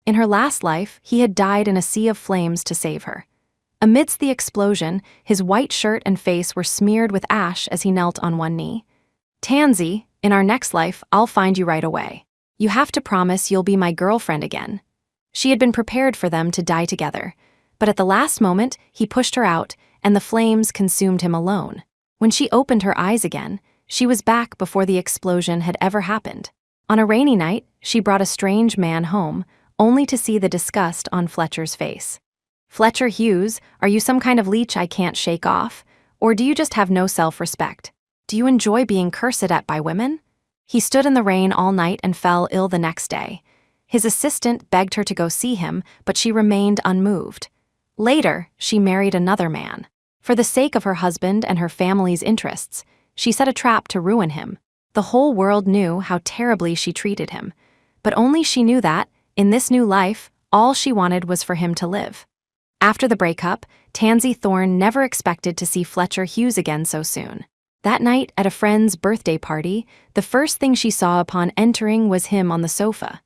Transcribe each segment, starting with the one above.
In her last life, he had died in a sea of flames to save her. Amidst the explosion, his white shirt and face were smeared with ash as he knelt on one knee. "Tansy, in our next life, I'll find you right away. You have to promise you'll be my girlfriend again." She had been prepared for them to die together, but at the last moment, he pushed her out, and the flames consumed him alone. When she opened her eyes again, she was back before the explosion had ever happened. On a rainy night, she brought a strange man home, only to see the disgust on Fletcher's face. "Fletcher Hughes, are you some kind of leech I can't shake off? Or do you just have no self-respect? Do you enjoy being cursed at by women?" He stood in the rain all night and fell ill the next day. His assistant begged her to go see him, but she remained unmoved. Later, she married another man. For the sake of her husband and her family's interests, she set a trap to ruin him. The whole world knew how terribly she treated him, but only she knew that, in this new life, all she wanted was for him to live. After the breakup, Tansy Thorne never expected to see Fletcher Hughes again so soon. That night, at a friend's birthday party, the first thing she saw upon entering was him on the sofa.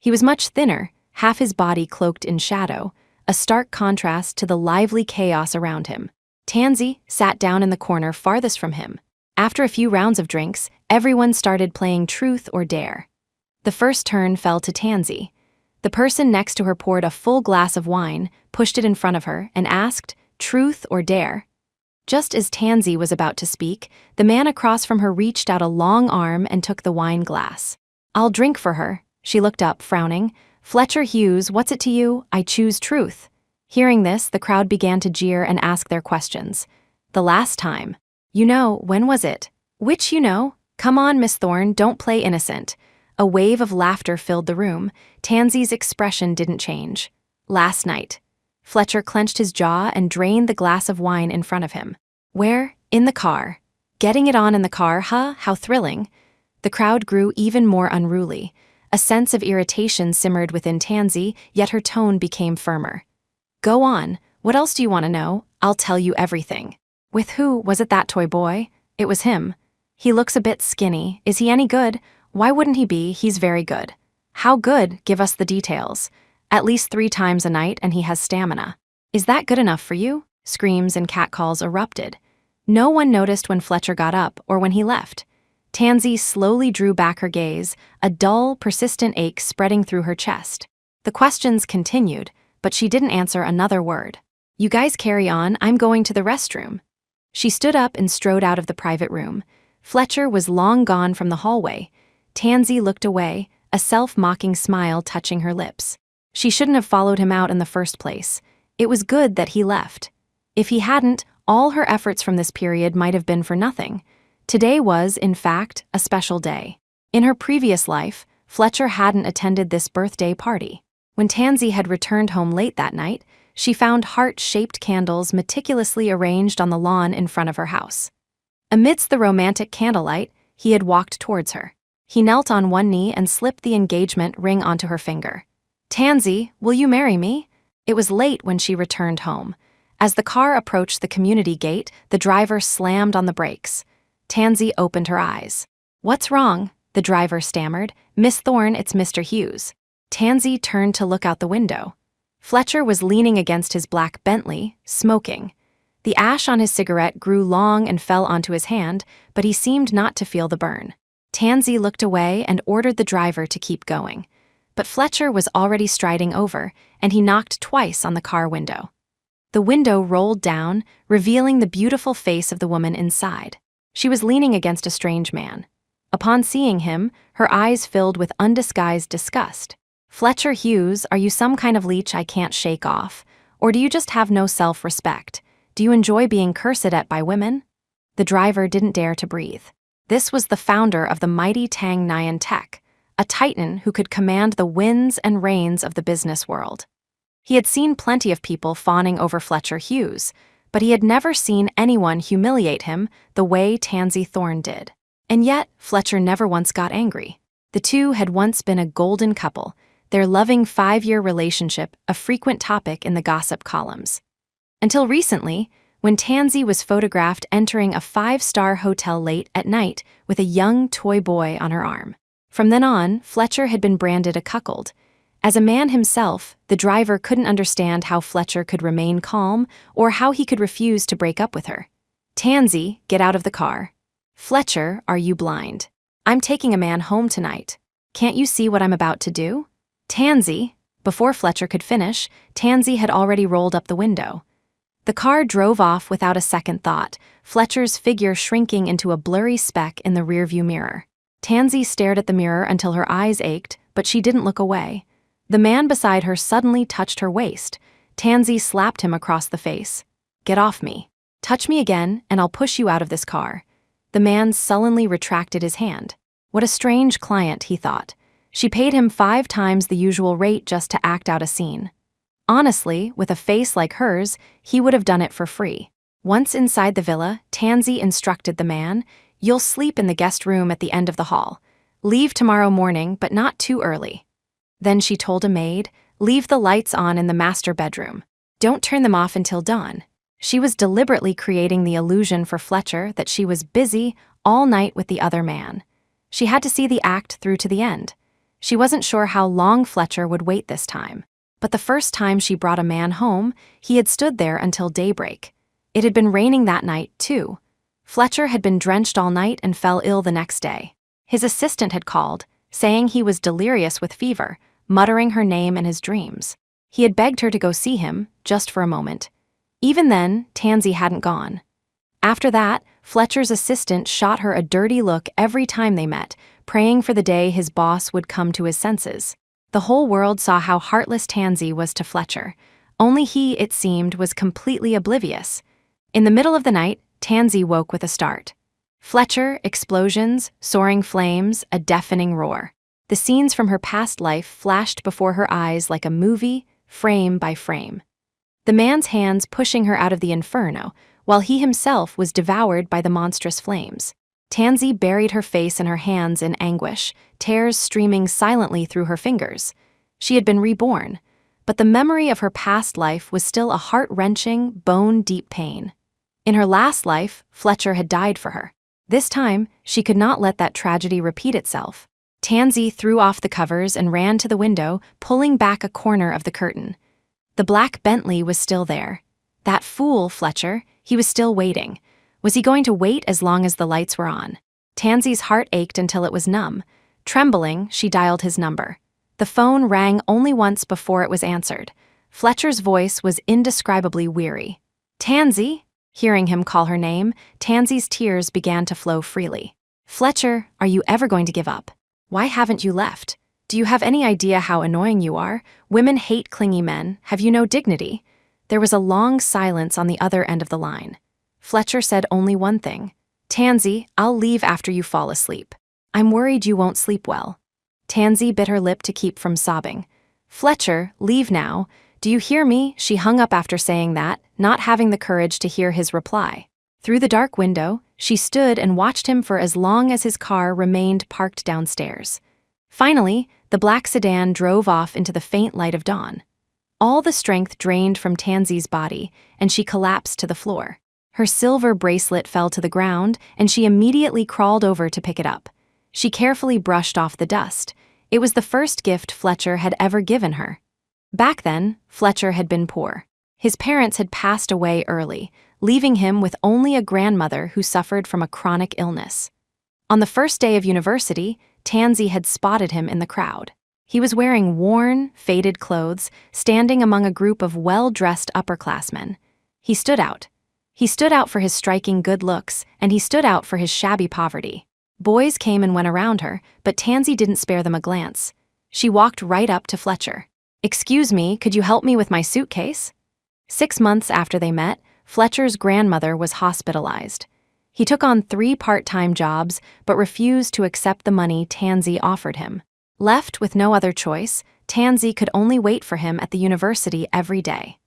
He was much thinner, half his body cloaked in shadow, a stark contrast to the lively chaos around him. Tansy sat down in the corner farthest from him. After a few rounds of drinks, everyone started playing Truth or Dare. The first turn fell to Tansy. The person next to her poured a full glass of wine, pushed it in front of her, and asked, "Truth or dare?" Just as Tansy was about to speak, the man across from her reached out a long arm and took the wine glass. "I'll drink for her." She looked up, frowning. "Fletcher Hughes, what's it to you? I choose truth." Hearing this, the crowd began to jeer and ask their questions. "The last time. You know, when was it? Which you know? Come on, Miss Thorne, don't play innocent." A wave of laughter filled the room. Tansy's expression didn't change. "Last night." Fletcher clenched his jaw and drained the glass of wine in front of him. "Where? In the car." "Getting it on in the car, huh? How thrilling." The crowd grew even more unruly. A sense of irritation simmered within Tansy, yet her tone became firmer. "Go on. What else do you want to know? I'll tell you everything." "With who? Was it that toy boy?" "It was him." "He looks a bit skinny. Is he any good?" "Why wouldn't he be? He's very good." "How good? Give us the details." "At least 3 times a night, and he has stamina." "Is that good enough for you?" Screams and catcalls erupted. No one noticed when Fletcher got up or when he left. Tansy slowly drew back her gaze, a dull, persistent ache spreading through her chest. The questions continued, but she didn't answer another word. "You guys carry on, I'm going to the restroom." She stood up and strode out of the private room. Fletcher was long gone from the hallway. Tansy looked away, a self-mocking smile touching her lips. She shouldn't have followed him out in the first place. It was good that he left. If he hadn't, all her efforts from this period might have been for nothing. Today was, in fact, a special day. In her previous life, Fletcher hadn't attended this birthday party. When Tansy had returned home late that night, she found heart-shaped candles meticulously arranged on the lawn in front of her house. Amidst the romantic candlelight, he had walked towards her. He knelt on one knee and slipped the engagement ring onto her finger. "Tansy, will you marry me?" It was late when she returned home. As the car approached the community gate, the driver slammed on the brakes. Tansy opened her eyes. "What's wrong?" the driver stammered. "Miss Thorne, it's Mr. Hughes." Tansy turned to look out the window. Fletcher was leaning against his black Bentley, smoking. The ash on his cigarette grew long and fell onto his hand, but he seemed not to feel the burn. Tansy looked away and ordered the driver to keep going. But Fletcher was already striding over, and he knocked twice on the car window. The window rolled down, revealing the beautiful face of the woman inside. She was leaning against a strange man. Upon seeing him, her eyes filled with undisguised disgust. "Fletcher Hughes, are you some kind of leech I can't shake off? Or do you just have no self-respect? Do you enjoy being cursed at by women?" The driver didn't dare to breathe. This was the founder of the mighty Tang Nyan Tech, a titan who could command the winds and rains of the business world. He had seen plenty of people fawning over Fletcher Hughes, but he had never seen anyone humiliate him the way Tansy Thorne did. And yet, Fletcher never once got angry. The two had once been a golden couple, their loving 5-year relationship a frequent topic in the gossip columns. Until recently, when Tansy was photographed entering a 5-star hotel late at night with a young toy boy on her arm. From then on, Fletcher had been branded a cuckold, As a man himself, the driver couldn't understand how Fletcher could remain calm or how he could refuse to break up with her. "Tansy, get out of the car." "Fletcher, are you blind? I'm taking a man home tonight. Can't you see what I'm about to do?" "Tansy." Before Fletcher could finish, Tansy had already rolled up the window. The car drove off without a second thought, Fletcher's figure shrinking into a blurry speck in the rearview mirror. Tansy stared at the mirror until her eyes ached, but she didn't look away. The man beside her suddenly touched her waist. Tansy slapped him across the face. "Get off me. Touch me again, and I'll push you out of this car." The man sullenly retracted his hand. What a strange client, he thought. She paid him 5 times the usual rate just to act out a scene. Honestly, with a face like hers, he would have done it for free. Once inside the villa, Tansy instructed the man, "You'll sleep in the guest room at the end of the hall. Leave tomorrow morning, but not too early." Then she told a maid, "Leave the lights on in the master bedroom. Don't turn them off until dawn." She was deliberately creating the illusion for Fletcher that she was busy all night with the other man. She had to see the act through to the end. She wasn't sure how long Fletcher would wait this time. But the first time she brought a man home, he had stood there until daybreak. It had been raining that night, too. Fletcher had been drenched all night and fell ill the next day. His assistant had called, saying he was delirious with fever, muttering her name in his dreams. He had begged her to go see him, just for a moment. Even then, Tansy hadn't gone. After that, Fletcher's assistant shot her a dirty look every time they met, praying for the day his boss would come to his senses. The whole world saw how heartless Tansy was to Fletcher. Only he, it seemed, was completely oblivious. In the middle of the night, Tansy woke with a start. Fletcher, explosions, soaring flames, a deafening roar. The scenes from her past life flashed before her eyes like a movie, frame by frame. The man's hands pushing her out of the inferno, while he himself was devoured by the monstrous flames. Tansy buried her face in her hands in anguish, tears streaming silently through her fingers. She had been reborn, but the memory of her past life was still a heart-wrenching, bone-deep pain. In her last life, Fletcher had died for her. This time, she could not let that tragedy repeat itself. Tansy threw off the covers and ran to the window, pulling back a corner of the curtain. The black Bentley was still there. That fool, Fletcher, he was still waiting. Was he going to wait as long as the lights were on? Tansy's heart ached until it was numb. Trembling, she dialed his number. The phone rang only once before it was answered. Fletcher's voice was indescribably weary. "Tansy?" Hearing him call her name, Tansy's tears began to flow freely. "Fletcher, are you ever going to give up? Why haven't you left? Do you have any idea how annoying you are? Women hate clingy men. Have you no dignity?" There was a long silence on the other end of the line. Fletcher said only one thing. "Tansy, I'll leave after you fall asleep. I'm worried you won't sleep well." Tansy bit her lip to keep from sobbing. "Fletcher, leave now. Do you hear me?" She hung up after saying that, not having the courage to hear his reply. Through the dark window, she stood and watched him for as long as his car remained parked downstairs. Finally, the black sedan drove off into the faint light of dawn. All the strength drained from Tansy's body, and she collapsed to the floor. Her silver bracelet fell to the ground, and she immediately crawled over to pick it up. She carefully brushed off the dust. It was the first gift Fletcher had ever given her. Back then, Fletcher had been poor. His parents had passed away early, leaving him with only a grandmother who suffered from a chronic illness. On the first day of university, Tansy had spotted him in the crowd. He was wearing worn, faded clothes, standing among a group of well-dressed upperclassmen. He stood out. He stood out for his striking good looks, and he stood out for his shabby poverty. Boys came and went around her, but Tansy didn't spare them a glance. She walked right up to Fletcher. "Excuse me, could you help me with my suitcase?" 6 months after they met, Fletcher's grandmother was hospitalized. He took on 3 part-time jobs, but refused to accept the money Tansy offered him. Left with no other choice, Tansy could only wait for him at the university every day.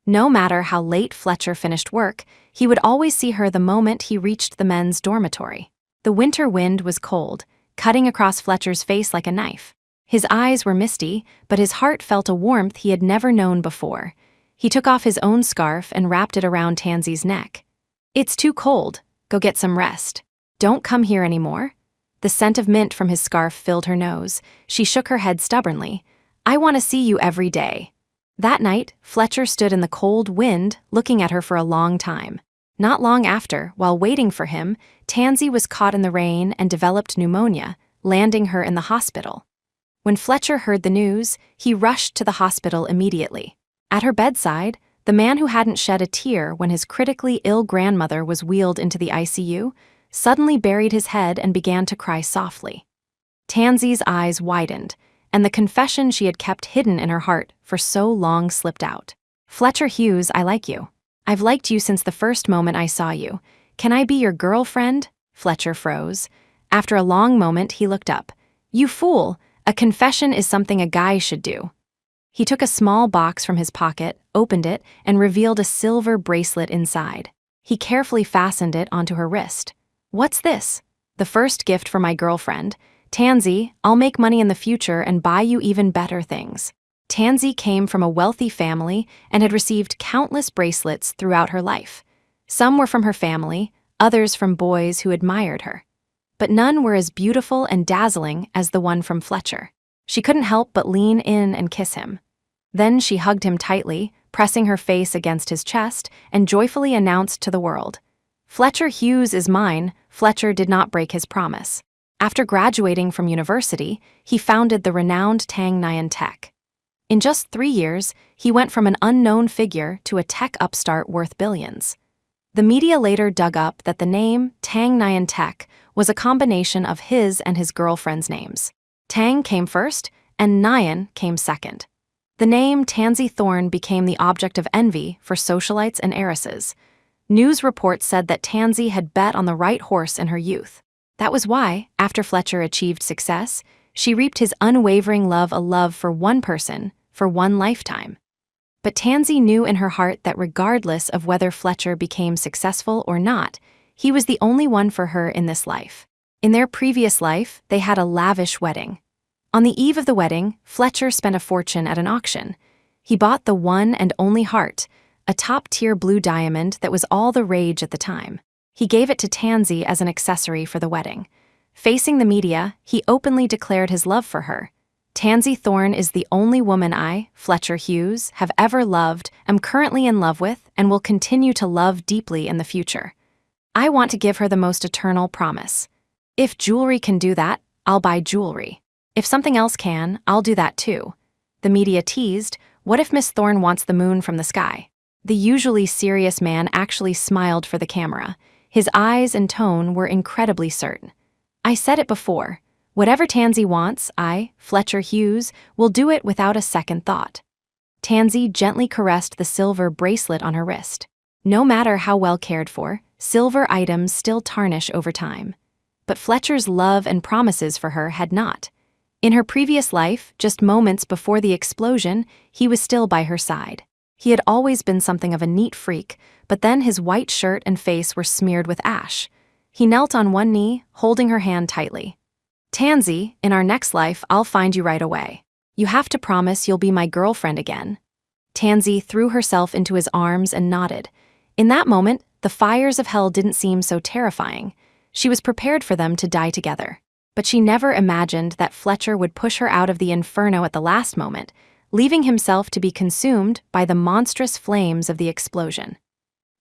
No matter how late Fletcher finished work, he would always see her the moment he reached the men's dormitory. The winter wind was cold, cutting across Fletcher's face like a knife. His eyes were misty, but his heart felt a warmth he had never known before. He took off his own scarf and wrapped it around Tansy's neck. "It's too cold. Go get some rest. Don't come here anymore." The scent of mint from his scarf filled her nose. She shook her head stubbornly. I want to see you every day." That night, Fletcher stood in the cold wind, looking at her for a long time. Not long after, while waiting for him, Tansy was caught in the rain and developed pneumonia, landing her in the hospital. When Fletcher heard the news, he rushed to the hospital immediately. At her bedside, the man who hadn't shed a tear when his critically ill grandmother was wheeled into the ICU suddenly buried his head and began to cry softly. Tansy's eyes widened, and the confession she had kept hidden in her heart for so long slipped out. "Fletcher Hughes, I like you. I've liked you since the first moment I saw you. Can I be your girlfriend?" Fletcher froze. After a long moment, he looked up. "You fool! A confession is something a guy should do." He took a small box from his pocket, opened it, and revealed a silver bracelet inside. He carefully fastened it onto her wrist. "What's this?" "The first gift for my girlfriend. Tansy, I'll make money in the future and buy you even better things." Tansy came from a wealthy family and had received countless bracelets throughout her life. Some were from her family, others from boys who admired her. But none were as beautiful and dazzling as the one from Fletcher. She couldn't help but lean in and kiss him. Then she hugged him tightly, pressing her face against his chest, and joyfully announced to the world, "Fletcher Hughes is mine." Fletcher did not break his promise. After graduating from university, he founded the renowned Tang Nyan Tech. In just 3 years, he went from an unknown figure to a tech upstart worth billions. The media later dug up that the name Tang Nyan Tech was a combination of his and his girlfriend's names. Tang came first, and Nyan came second. The name Tansy Thorne became the object of envy for socialites and heiresses. News reports said that Tansy had bet on the right horse in her youth. That was why, after Fletcher achieved success, she reaped his unwavering love, a love for one person, for one lifetime. But Tansy knew in her heart that regardless of whether Fletcher became successful or not, he was the only one for her in this life. In their previous life, they had a lavish wedding. On the eve of the wedding, Fletcher spent a fortune at an auction. He bought the one and only heart, a top-tier blue diamond that was all the rage at the time. He gave it to Tansy as an accessory for the wedding. Facing the media, he openly declared his love for her. "Tansy Thorne is the only woman I, Fletcher Hughes, have ever loved, am currently in love with, and will continue to love deeply in the future. I want to give her the most eternal promise. If jewelry can do that, I'll buy jewelry. If something else can, I'll do that too." The media teased, "What if Miss Thorne wants the moon from the sky?" The usually serious man actually smiled for the camera. His eyes and tone were incredibly certain. "I said it before. Whatever Tansy wants, I, Fletcher Hughes, will do it without a second thought." Tansy gently caressed the silver bracelet on her wrist. No matter how well cared for, silver items still tarnish over time. But Fletcher's love and promises for her had not. In her previous life, just moments before the explosion, he was still by her side. He had always been something of a neat freak, but then his white shirt and face were smeared with ash. He knelt on one knee, holding her hand tightly. "Tansy, in our next life, I'll find you right away. You have to promise you'll be my girlfriend again." Tansy threw herself into his arms and nodded. In that moment, the fires of hell didn't seem so terrifying. She was prepared for them to die together. But she never imagined that Fletcher would push her out of the inferno at the last moment, leaving himself to be consumed by the monstrous flames of the explosion.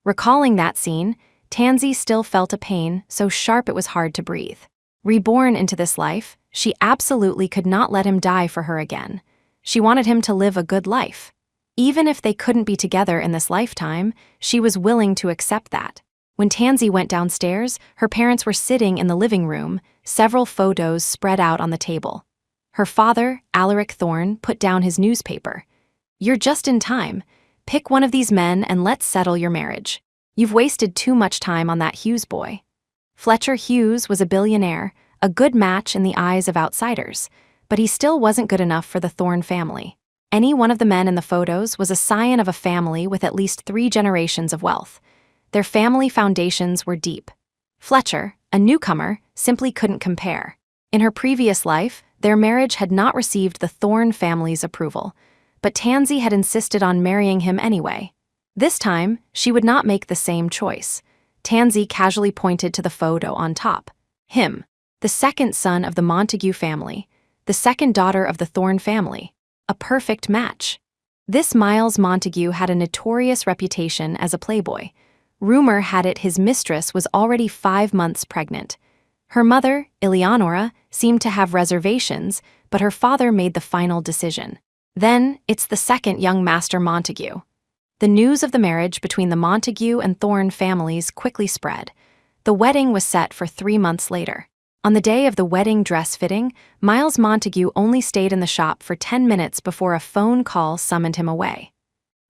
Recalling that scene, Tansy still felt a pain so sharp it was hard to breathe. Reborn into this life, she absolutely could not let him die for her again. She wanted him to live a good life. Even if they couldn't be together in this lifetime, she was willing to accept that. When Tansy went downstairs, her parents were sitting in the living room, several photos spread out on the table. Her father, Alaric Thorne, put down his newspaper. "You're just in time. Pick one of these men and let's settle your marriage. You've wasted too much time on that Hughes boy." Fletcher Hughes was a billionaire, a good match in the eyes of outsiders, but he still wasn't good enough for the Thorne family. Any one of the men in the photos was a scion of a family with at least 3 generations of wealth. Their family foundations were deep. Fletcher, a newcomer, simply couldn't compare. In her previous life, their marriage had not received the Thorne family's approval, but Tansy had insisted on marrying him anyway. This time, she would not make the same choice. Tansy casually pointed to the photo on top. Him, the second son of the Montague family, the second daughter of the Thorne family. a perfect match. This Miles Montague had a notorious reputation as a playboy. Rumor had it his mistress was already 5 months pregnant. Her mother, Eleonora, seemed to have reservations, but her father made the final decision. Then, it's the second young Master Montague. The news of the marriage between the Montague and Thorne families quickly spread. The wedding was set for 3 months later. On the day of the wedding dress fitting, Miles Montague only stayed in the shop for 10 minutes before a phone call summoned him away.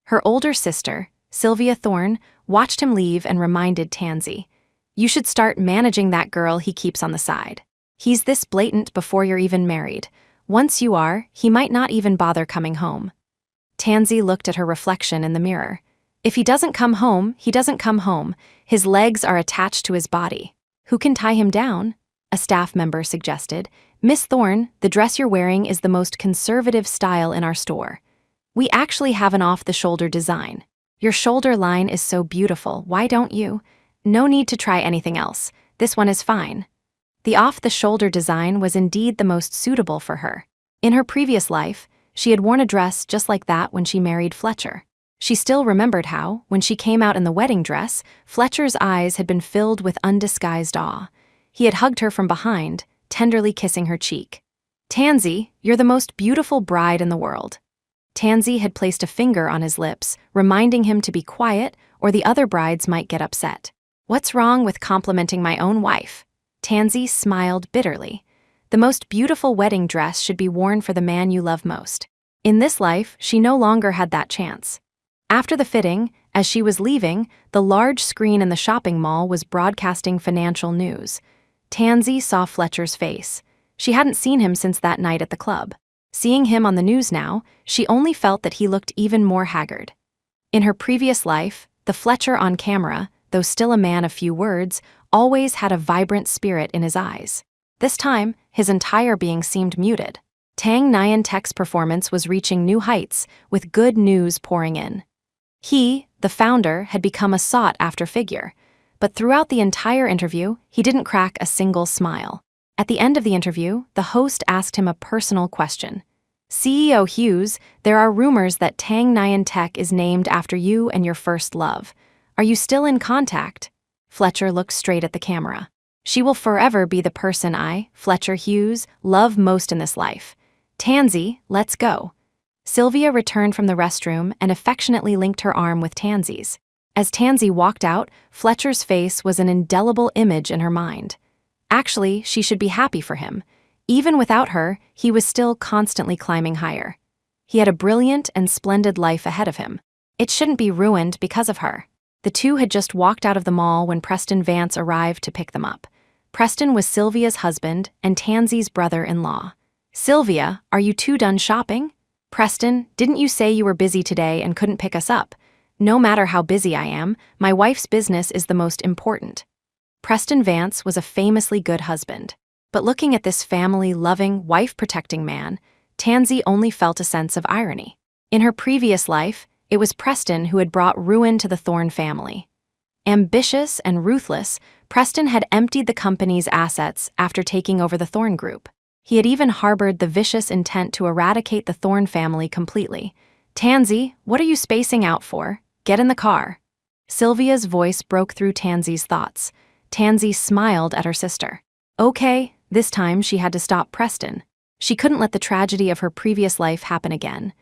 Her older sister, Sylvia Thorne, watched him leave and reminded Tansy, "You should start managing that girl he keeps on the side. He's this blatant before you're even married. Once you are, he might not even bother coming home." Tansy looked at her reflection in the mirror. If he doesn't come home, he doesn't come home. His legs are attached to his body. Who can tie him down? A staff member suggested. "Miss Thorne, the dress you're wearing is the most conservative style in our store. We actually have an off-the-shoulder design. Your shoulder line is so beautiful, why don't you? No need to try anything else. This one is fine." The off-the-shoulder design was indeed the most suitable for her. In her previous life, she had worn a dress just like that when she married Fletcher. She still remembered how, when she came out in the wedding dress, Fletcher's eyes had been filled with undisguised awe. He had hugged her from behind, tenderly kissing her cheek. "Tansy, you're the most beautiful bride in the world." Tansy had placed a finger on his lips, reminding him to be quiet or the other brides might get upset. "What's wrong with complimenting my own wife?" Tansy smiled bitterly. The most beautiful wedding dress should be worn for the man you love most. In this life, she no longer had that chance. After the fitting, as she was leaving, the large screen in the shopping mall was broadcasting financial news. Tansy saw Fletcher's face. She hadn't seen him since that night at the club. Seeing him on the news now, she only felt that he looked even more haggard. In her previous life, the Fletcher on camera, though still a man of few words, always had a vibrant spirit in his eyes. This time, his entire being seemed muted. Tang Nyan Tech's performance was reaching new heights, with good news pouring in. He, the founder, had become a sought-after figure, but throughout the entire interview, he didn't crack a single smile. At the end of the interview, the host asked him a personal question. "CEO Hughes, there are rumors that Tang Nyan Tech is named after you and your first love. Are you still in contact?" Fletcher looked straight at the camera. "She will forever be the person I, Fletcher Hughes, love most in this life. Tansy, let's go." Sylvia returned from the restroom and affectionately linked her arm with Tansy's. As Tansy walked out, Fletcher's face was an indelible image in her mind. Actually, she should be happy for him. Even without her, he was still constantly climbing higher. He had a brilliant and splendid life ahead of him. It shouldn't be ruined because of her. The two had just walked out of the mall when Preston Vance arrived to pick them up. Preston was Sylvia's husband and Tansy's brother-in-law. "Sylvia, are you two done shopping?" "Preston, didn't you say you were busy today and couldn't pick us up?" "No matter how busy I am, my wife's business is the most important." Preston Vance was a famously good husband. But looking at this family-loving, wife-protecting man, Tansy only felt a sense of irony. In her previous life, it was Preston who had brought ruin to the Thorne family. Ambitious and ruthless, Preston had emptied the company's assets after taking over the Thorne Group. He had even harbored the vicious intent to eradicate the Thorne family completely. "Tansy, what are you spacing out for? Get in the car." Sylvia's voice broke through Tansy's thoughts. Tansy smiled at her sister. Okay, this time she had to stop Preston. She couldn't let the tragedy of her previous life happen again.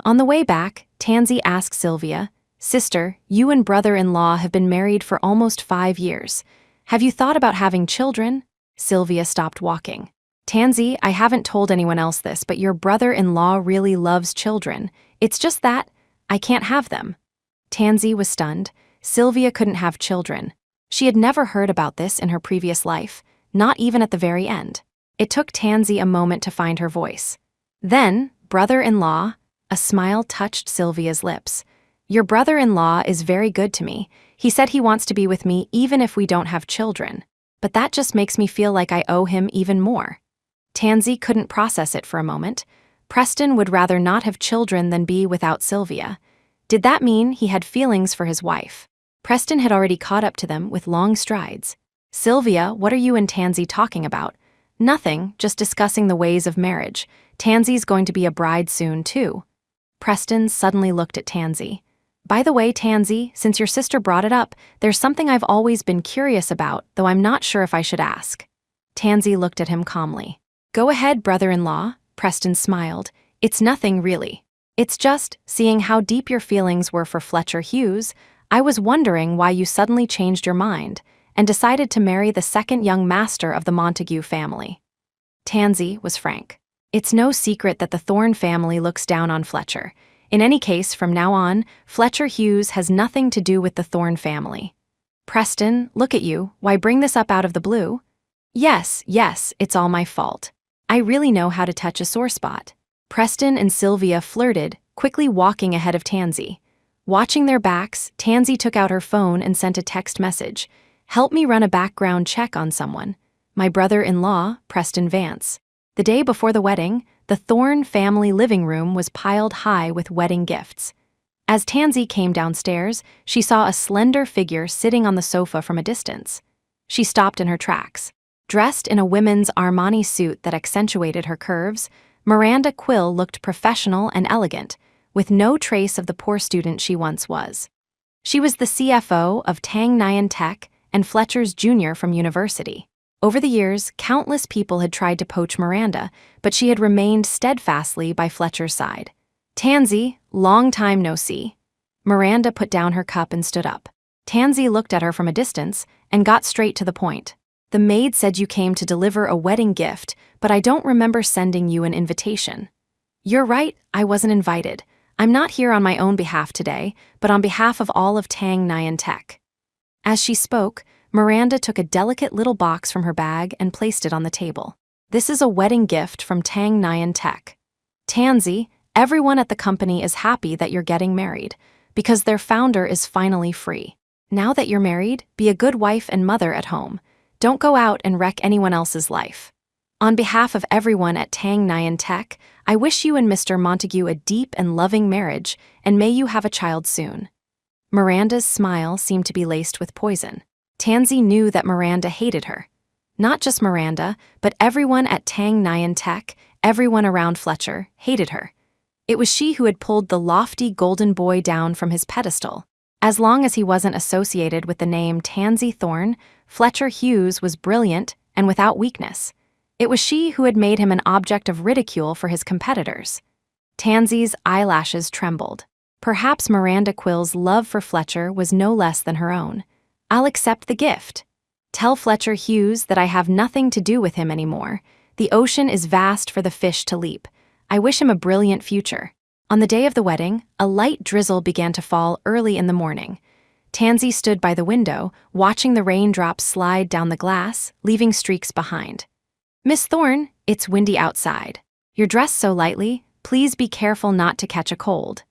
On the way back, Tansy asked Sylvia, "Sister, you and brother-in-law have been married for almost 5 years. Have you thought about having children?" Sylvia stopped walking. "Tansy, I haven't told anyone else this, but your brother-in-law really loves children. It's just that I can't have them." Tansy was stunned. Sylvia couldn't have children. She had never heard about this in her previous life, not even at the very end. It took Tansy a moment to find her voice. Then, brother-in-law, a smile touched Sylvia's lips. "Your brother-in-law is very good to me. He said he wants to be with me even if we don't have children. But that just makes me feel like I owe him even more." Tansy couldn't process it for a moment. Preston would rather not have children than be without Sylvia. Did that mean he had feelings for his wife? Preston had already caught up to them with long strides. "Sylvia, what are you and Tansy talking about? Nothing, just discussing the ways of marriage. Tansy's going to be a bride soon, too. Preston suddenly looked at Tansy. By the way, Tansy, since your sister brought it up, there's something I've always been curious about, though I'm not sure if I should ask. Tansy looked at him calmly. Go ahead, brother-in-law, Preston smiled. It's nothing, really. It's just, seeing how deep your feelings were for Fletcher Hughes, I was wondering why you suddenly changed your mind and decided to marry the second young master of the Montague family. Tansy was frank. It's no secret that the Thorne family looks down on Fletcher. In any case, from now on, Fletcher Hughes has nothing to do with the Thorne family. Preston, look at you, why bring this up out of the blue? Yes, it's all my fault. I really know how to touch a sore spot. Preston and Sylvia flirted, quickly walking ahead of Tansy. Watching their backs, Tansy took out her phone and sent a text message. Help me run a background check on someone. My brother-in-law, Preston Vance. The day before the wedding, the Thorne family living room was piled high with wedding gifts. As Tansy came downstairs, she saw a slender figure sitting on the sofa from a distance. She stopped in her tracks. Dressed in a women's Armani suit that accentuated her curves, Miranda Quill looked professional and elegant, with no trace of the poor student she once was. She was the CFO of Tang Nyan Tech and Fletcher's junior from university. Over the years, countless people had tried to poach Miranda, but she had remained steadfastly by Fletcher's side. Tansy, long time no see. Miranda put down her cup and stood up. Tansy looked at her from a distance and got straight to the point. The maid said you came to deliver a wedding gift, but I don't remember sending you an invitation. You're right, I wasn't invited. I'm not here on my own behalf today, but on behalf of all of Tang Nyan Tech. As she spoke, Miranda took a delicate little box from her bag and placed it on the table. This is a wedding gift from Tang Nyan Tech. Tansy, everyone at the company is happy that you're getting married, because their founder is finally free. Now that you're married, be a good wife and mother at home. Don't go out and wreck anyone else's life. On behalf of everyone at Tang Nyan Tech, I wish you and Mr. Montague a deep and loving marriage, and may you have a child soon. Miranda's smile seemed to be laced with poison. Tansy knew that Miranda hated her. Not just Miranda, but everyone at Tang Nyan Tech, everyone around Fletcher, hated her. It was she who had pulled the lofty golden boy down from his pedestal. As long as he wasn't associated with the name Tansy Thorne, Fletcher Hughes was brilliant and without weakness. It was she who had made him an object of ridicule for his competitors. Tansy's eyelashes trembled. Perhaps Miranda Quill's love for Fletcher was no less than her own. I'll accept the gift. Tell Fletcher Hughes that I have nothing to do with him anymore. The ocean is vast for the fish to leap. I wish him a brilliant future. On the day of the wedding, a light drizzle began to fall early in the morning. Tansy stood by the window, watching the raindrops slide down the glass, leaving streaks behind. Miss Thorne, it's windy outside. You're dressed so lightly, please be careful not to catch a cold.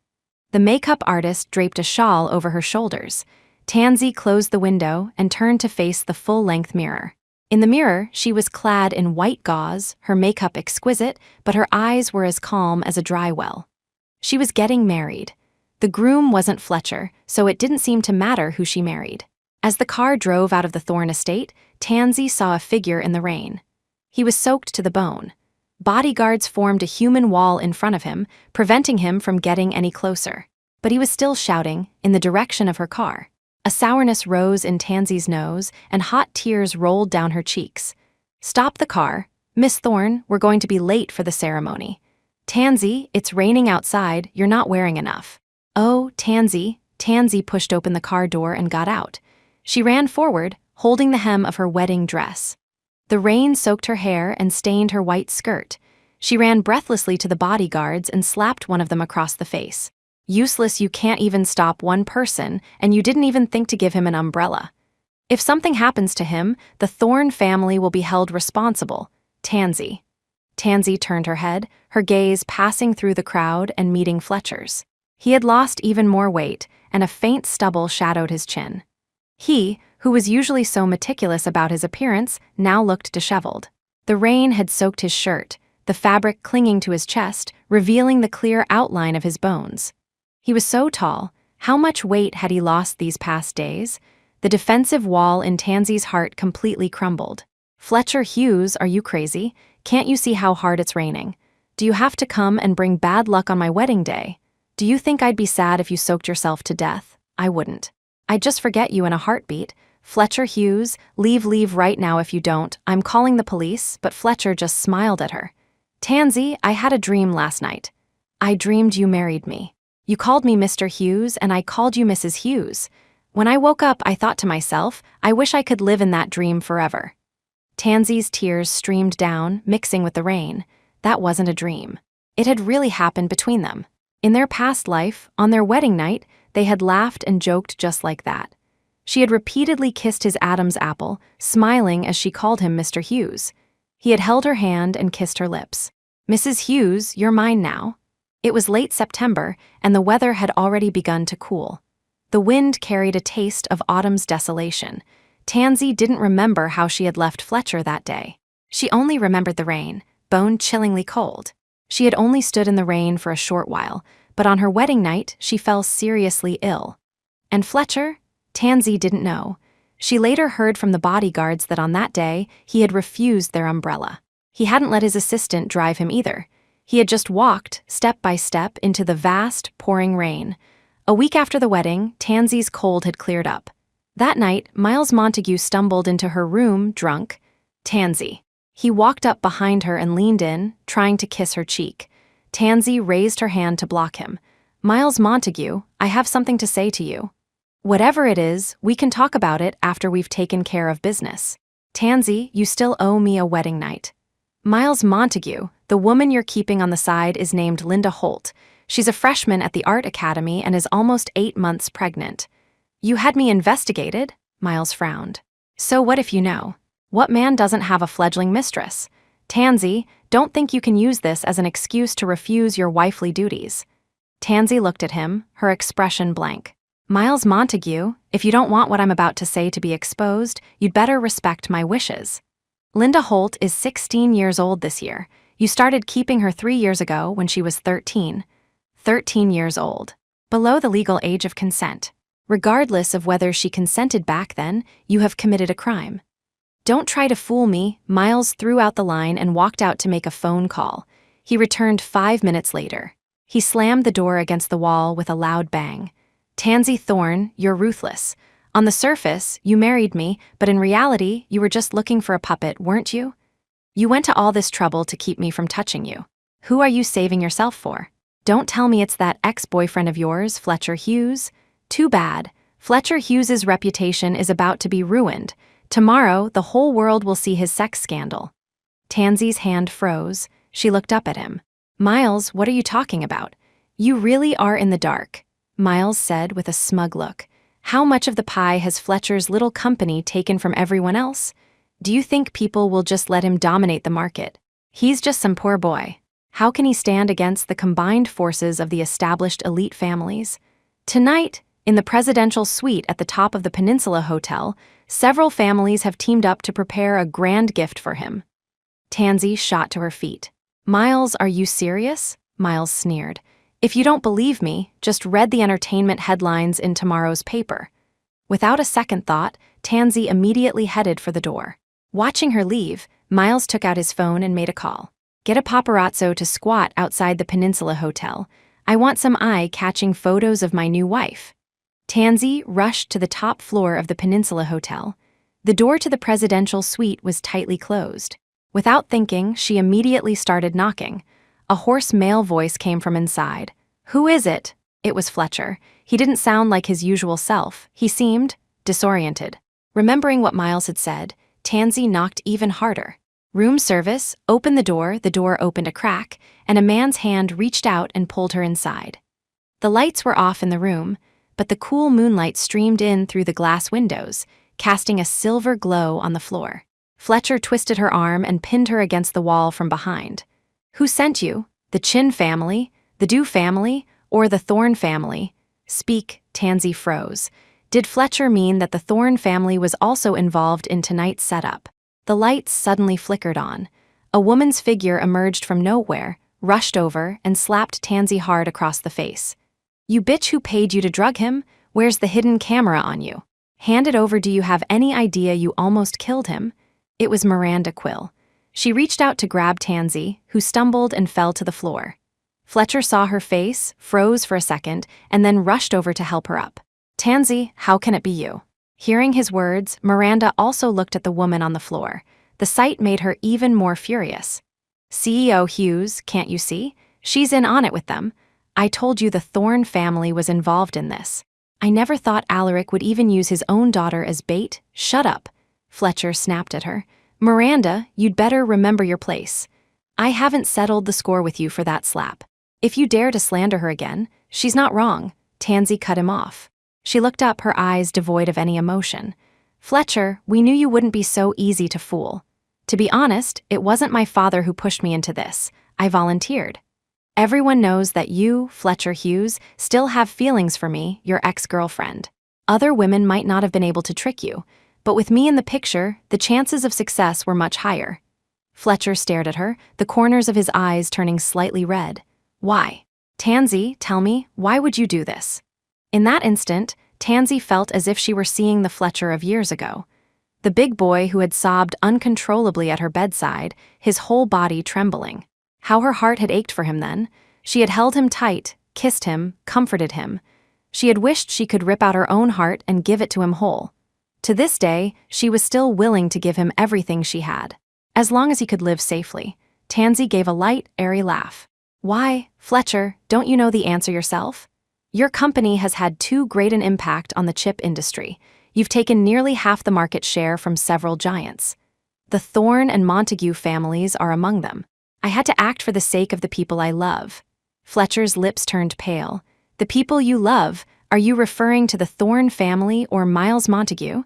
The makeup artist draped a shawl over her shoulders. Tansy closed the window and turned to face the full-length mirror. In the mirror, she was clad in white gauze, her makeup exquisite, but her eyes were as calm as a dry well. She was getting married. The groom wasn't Fletcher, so it didn't seem to matter who she married. As the car drove out of the Thorne estate, Tansy saw a figure in the rain. He was soaked to the bone. Bodyguards formed a human wall in front of him, preventing him from getting any closer. But he was still shouting, in the direction of her car. A sourness rose in Tansy's nose, and hot tears rolled down her cheeks. Stop the car. Miss Thorne, we're going to be late for the ceremony. Tansy, it's raining outside, you're not wearing enough. Oh, Tansy. Tansy pushed open the car door and got out. She ran forward, holding the hem of her wedding dress. The rain soaked her hair and stained her white skirt. She ran breathlessly to the bodyguards and slapped one of them across the face. Useless, you can't even stop one person, and you didn't even think to give him an umbrella. If something happens to him, the Thorne family will be held responsible. Tansy. Tansy turned her head, her gaze passing through the crowd and meeting Fletcher's. He had lost even more weight, and a faint stubble shadowed his chin. He, who was usually so meticulous about his appearance, now looked disheveled. The rain had soaked his shirt, the fabric clinging to his chest, revealing the clear outline of his bones. He was so tall. How much weight had he lost these past days? The defensive wall in Tansy's heart completely crumbled. Fletcher Hughes, are you crazy? Can't you see how hard it's raining? Do you have to come and bring bad luck on my wedding day? Do you think I'd be sad if you soaked yourself to death? I wouldn't. I'd just forget you in a heartbeat. Fletcher Hughes, leave right now if you don't. I'm calling the police, but Fletcher just smiled at her. Tansy, I had a dream last night. I dreamed you married me. You called me Mr. Hughes and I called you Mrs. Hughes. When I woke up, I thought to myself, I wish I could live in that dream forever. Tansy's tears streamed down, mixing with the rain. That wasn't a dream. It had really happened between them. In their past life, on their wedding night, they had laughed and joked just like that. She had repeatedly kissed his Adam's apple, smiling as she called him Mr. Hughes. He had held her hand and kissed her lips. Mrs. Hughes, you're mine now. It was late September, and the weather had already begun to cool. The wind carried a taste of autumn's desolation. Tansy didn't remember how she had left Fletcher that day. She only remembered the rain, bone-chillingly cold. She had only stood in the rain for a short while, but on her wedding night she fell seriously ill. And Fletcher? Tansy didn't know. She later heard from the bodyguards that on that day he had refused their umbrella. He hadn't let his assistant drive him either. He had just walked, step by step, into the vast, pouring rain. A week after the wedding, Tansy's cold had cleared up. That night, Miles Montague stumbled into her room, drunk. Tansy. He walked up behind her and leaned in, trying to kiss her cheek. Tansy raised her hand to block him. Miles Montague, I have something to say to you. Whatever it is, we can talk about it after we've taken care of business. Tansy, you still owe me a wedding night. Miles Montague, the woman you're keeping on the side is named Linda Holt. She's a freshman at the Art Academy and is almost 8 months pregnant. You had me investigated? Miles frowned. So what if you know? What man doesn't have a fledgling mistress? Tansy, don't think you can use this as an excuse to refuse your wifely duties. Tansy looked at him, her expression blank. Miles Montague, if you don't want what I'm about to say to be exposed, you'd better respect my wishes. Linda Holt is 16 years old this year. You started keeping her 3 years ago when she was 13. 13 years old. Below the legal age of consent. Regardless of whether she consented back then, you have committed a crime. Don't try to fool me. Miles threw out the line and walked out to make a phone call. He returned 5 minutes later. He slammed the door against the wall with a loud bang. Tansy Thorne, you're ruthless. On the surface, you married me, but in reality, you were just looking for a puppet, weren't you? You went to all this trouble to keep me from touching you. Who are you saving yourself for? Don't tell me it's that ex-boyfriend of yours, Fletcher Hughes. Too bad. Fletcher Hughes's reputation is about to be ruined. Tomorrow, the whole world will see his sex scandal. Tansy's hand froze. She looked up at him. Miles, what are you talking about? You really are in the dark, Miles said with a smug look. How much of the pie has Fletcher's little company taken from everyone else? Do you think people will just let him dominate the market? He's just some poor boy. How can he stand against the combined forces of the established elite families? Tonight, in the presidential suite at the top of the Peninsula Hotel, several families have teamed up to prepare a grand gift for him. Tansy shot to her feet. Miles, are you serious? Miles sneered. If you don't believe me, just read the entertainment headlines in tomorrow's paper. Without a second thought, Tansy immediately headed for the door. Watching her leave, Miles took out his phone and made a call. Get a paparazzo to squat outside the Peninsula Hotel. I want some eye-catching photos of my new wife. Tansy rushed to the top floor of the Peninsula Hotel. The door to the presidential suite was tightly closed. Without thinking, she immediately started knocking. A hoarse male voice came from inside. Who is it? It was Fletcher. He didn't sound like his usual self. He seemed disoriented. Remembering what Miles had said, Tansy knocked even harder. Room service, open the door opened a crack, and a man's hand reached out and pulled her inside. The lights were off in the room, but the cool moonlight streamed in through the glass windows, casting a silver glow on the floor. Fletcher twisted her arm and pinned her against the wall from behind. Who sent you? The Chin family? The Dew family? Or the Thorne family? Speak, Tansy froze. Did Fletcher mean that the Thorne family was also involved in tonight's setup? The lights suddenly flickered on. A woman's figure emerged from nowhere, rushed over, and slapped Tansy hard across the face. You bitch, who paid you to drug him? Where's the hidden camera on you? Hand it over. Do you have any idea you almost killed him? It was Miranda Quill. She reached out to grab Tansy, who stumbled and fell to the floor. Fletcher saw her face, froze for a second, and then rushed over to help her up. "Tansy, how can it be you?" Hearing his words, Miranda also looked at the woman on the floor. The sight made her even more furious. "CEO Hughes, can't you see? She's in on it with them. I told you the Thorne family was involved in this. I never thought Alaric would even use his own daughter as bait." "Shut up," Fletcher snapped at her. "Miranda, you'd better remember your place. I haven't settled the score with you for that slap. If you dare to slander her again, she's not wrong." Tansy cut him off. She looked up, her eyes devoid of any emotion. "Fletcher, we knew you wouldn't be so easy to fool. To be honest, it wasn't my father who pushed me into this. I volunteered. Everyone knows that you, Fletcher Hughes, still have feelings for me, your ex-girlfriend. Other women might not have been able to trick you, but with me in the picture, the chances of success were much higher." Fletcher stared at her, the corners of his eyes turning slightly red. "Why? Tansy, tell me, why would you do this?" In that instant, Tansy felt as if she were seeing the Fletcher of years ago. The big boy who had sobbed uncontrollably at her bedside, his whole body trembling. How her heart had ached for him then. She had held him tight, kissed him, comforted him. She had wished she could rip out her own heart and give it to him whole. To this day, she was still willing to give him everything she had, as long as he could live safely. Tansy gave a light, airy laugh. "Why, Fletcher, don't you know the answer yourself? Your company has had too great an impact on the chip industry. You've taken nearly half the market share from several giants. The Thorne and Montague families are among them. I had to act for the sake of the people I love." Fletcher's lips turned pale. "The people you love? Are you referring to the Thorne family or Miles Montague?"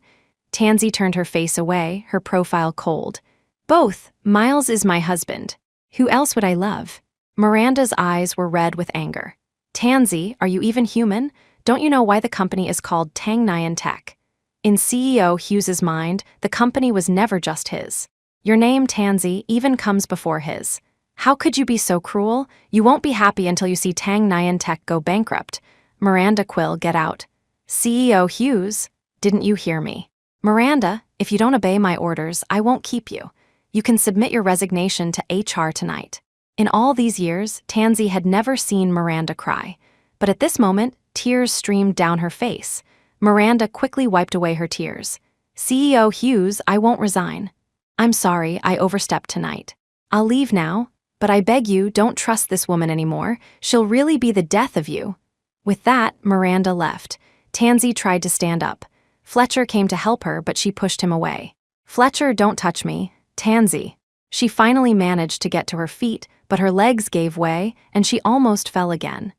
Tansy turned her face away, her profile cold. "Both. Miles is my husband. Who else would I love?" Miranda's eyes were red with anger. "Tansy, are you even human? Don't you know why the company is called Tang Nyan Tech? In CEO Hughes's mind, the company was never just his. Your name, Tansy, even comes before his. How could you be so cruel? You won't be happy until you see Tang Nyan Tech go bankrupt." "Miranda Quill, get out." "CEO Hughes, didn't you hear me? Miranda, if you don't obey my orders, I won't keep you. You can submit your resignation to HR tonight." In all these years, Tansy had never seen Miranda cry. But at this moment, tears streamed down her face. Miranda quickly wiped away her tears. "CEO Hughes, I won't resign. I'm sorry, I overstepped tonight. I'll leave now, but I beg you, don't trust this woman anymore. She'll really be the death of you." With that, Miranda left. Tansy tried to stand up. Fletcher came to help her, but she pushed him away. "Fletcher, don't touch me. Tansy." She finally managed to get to her feet, but her legs gave way, and she almost fell again.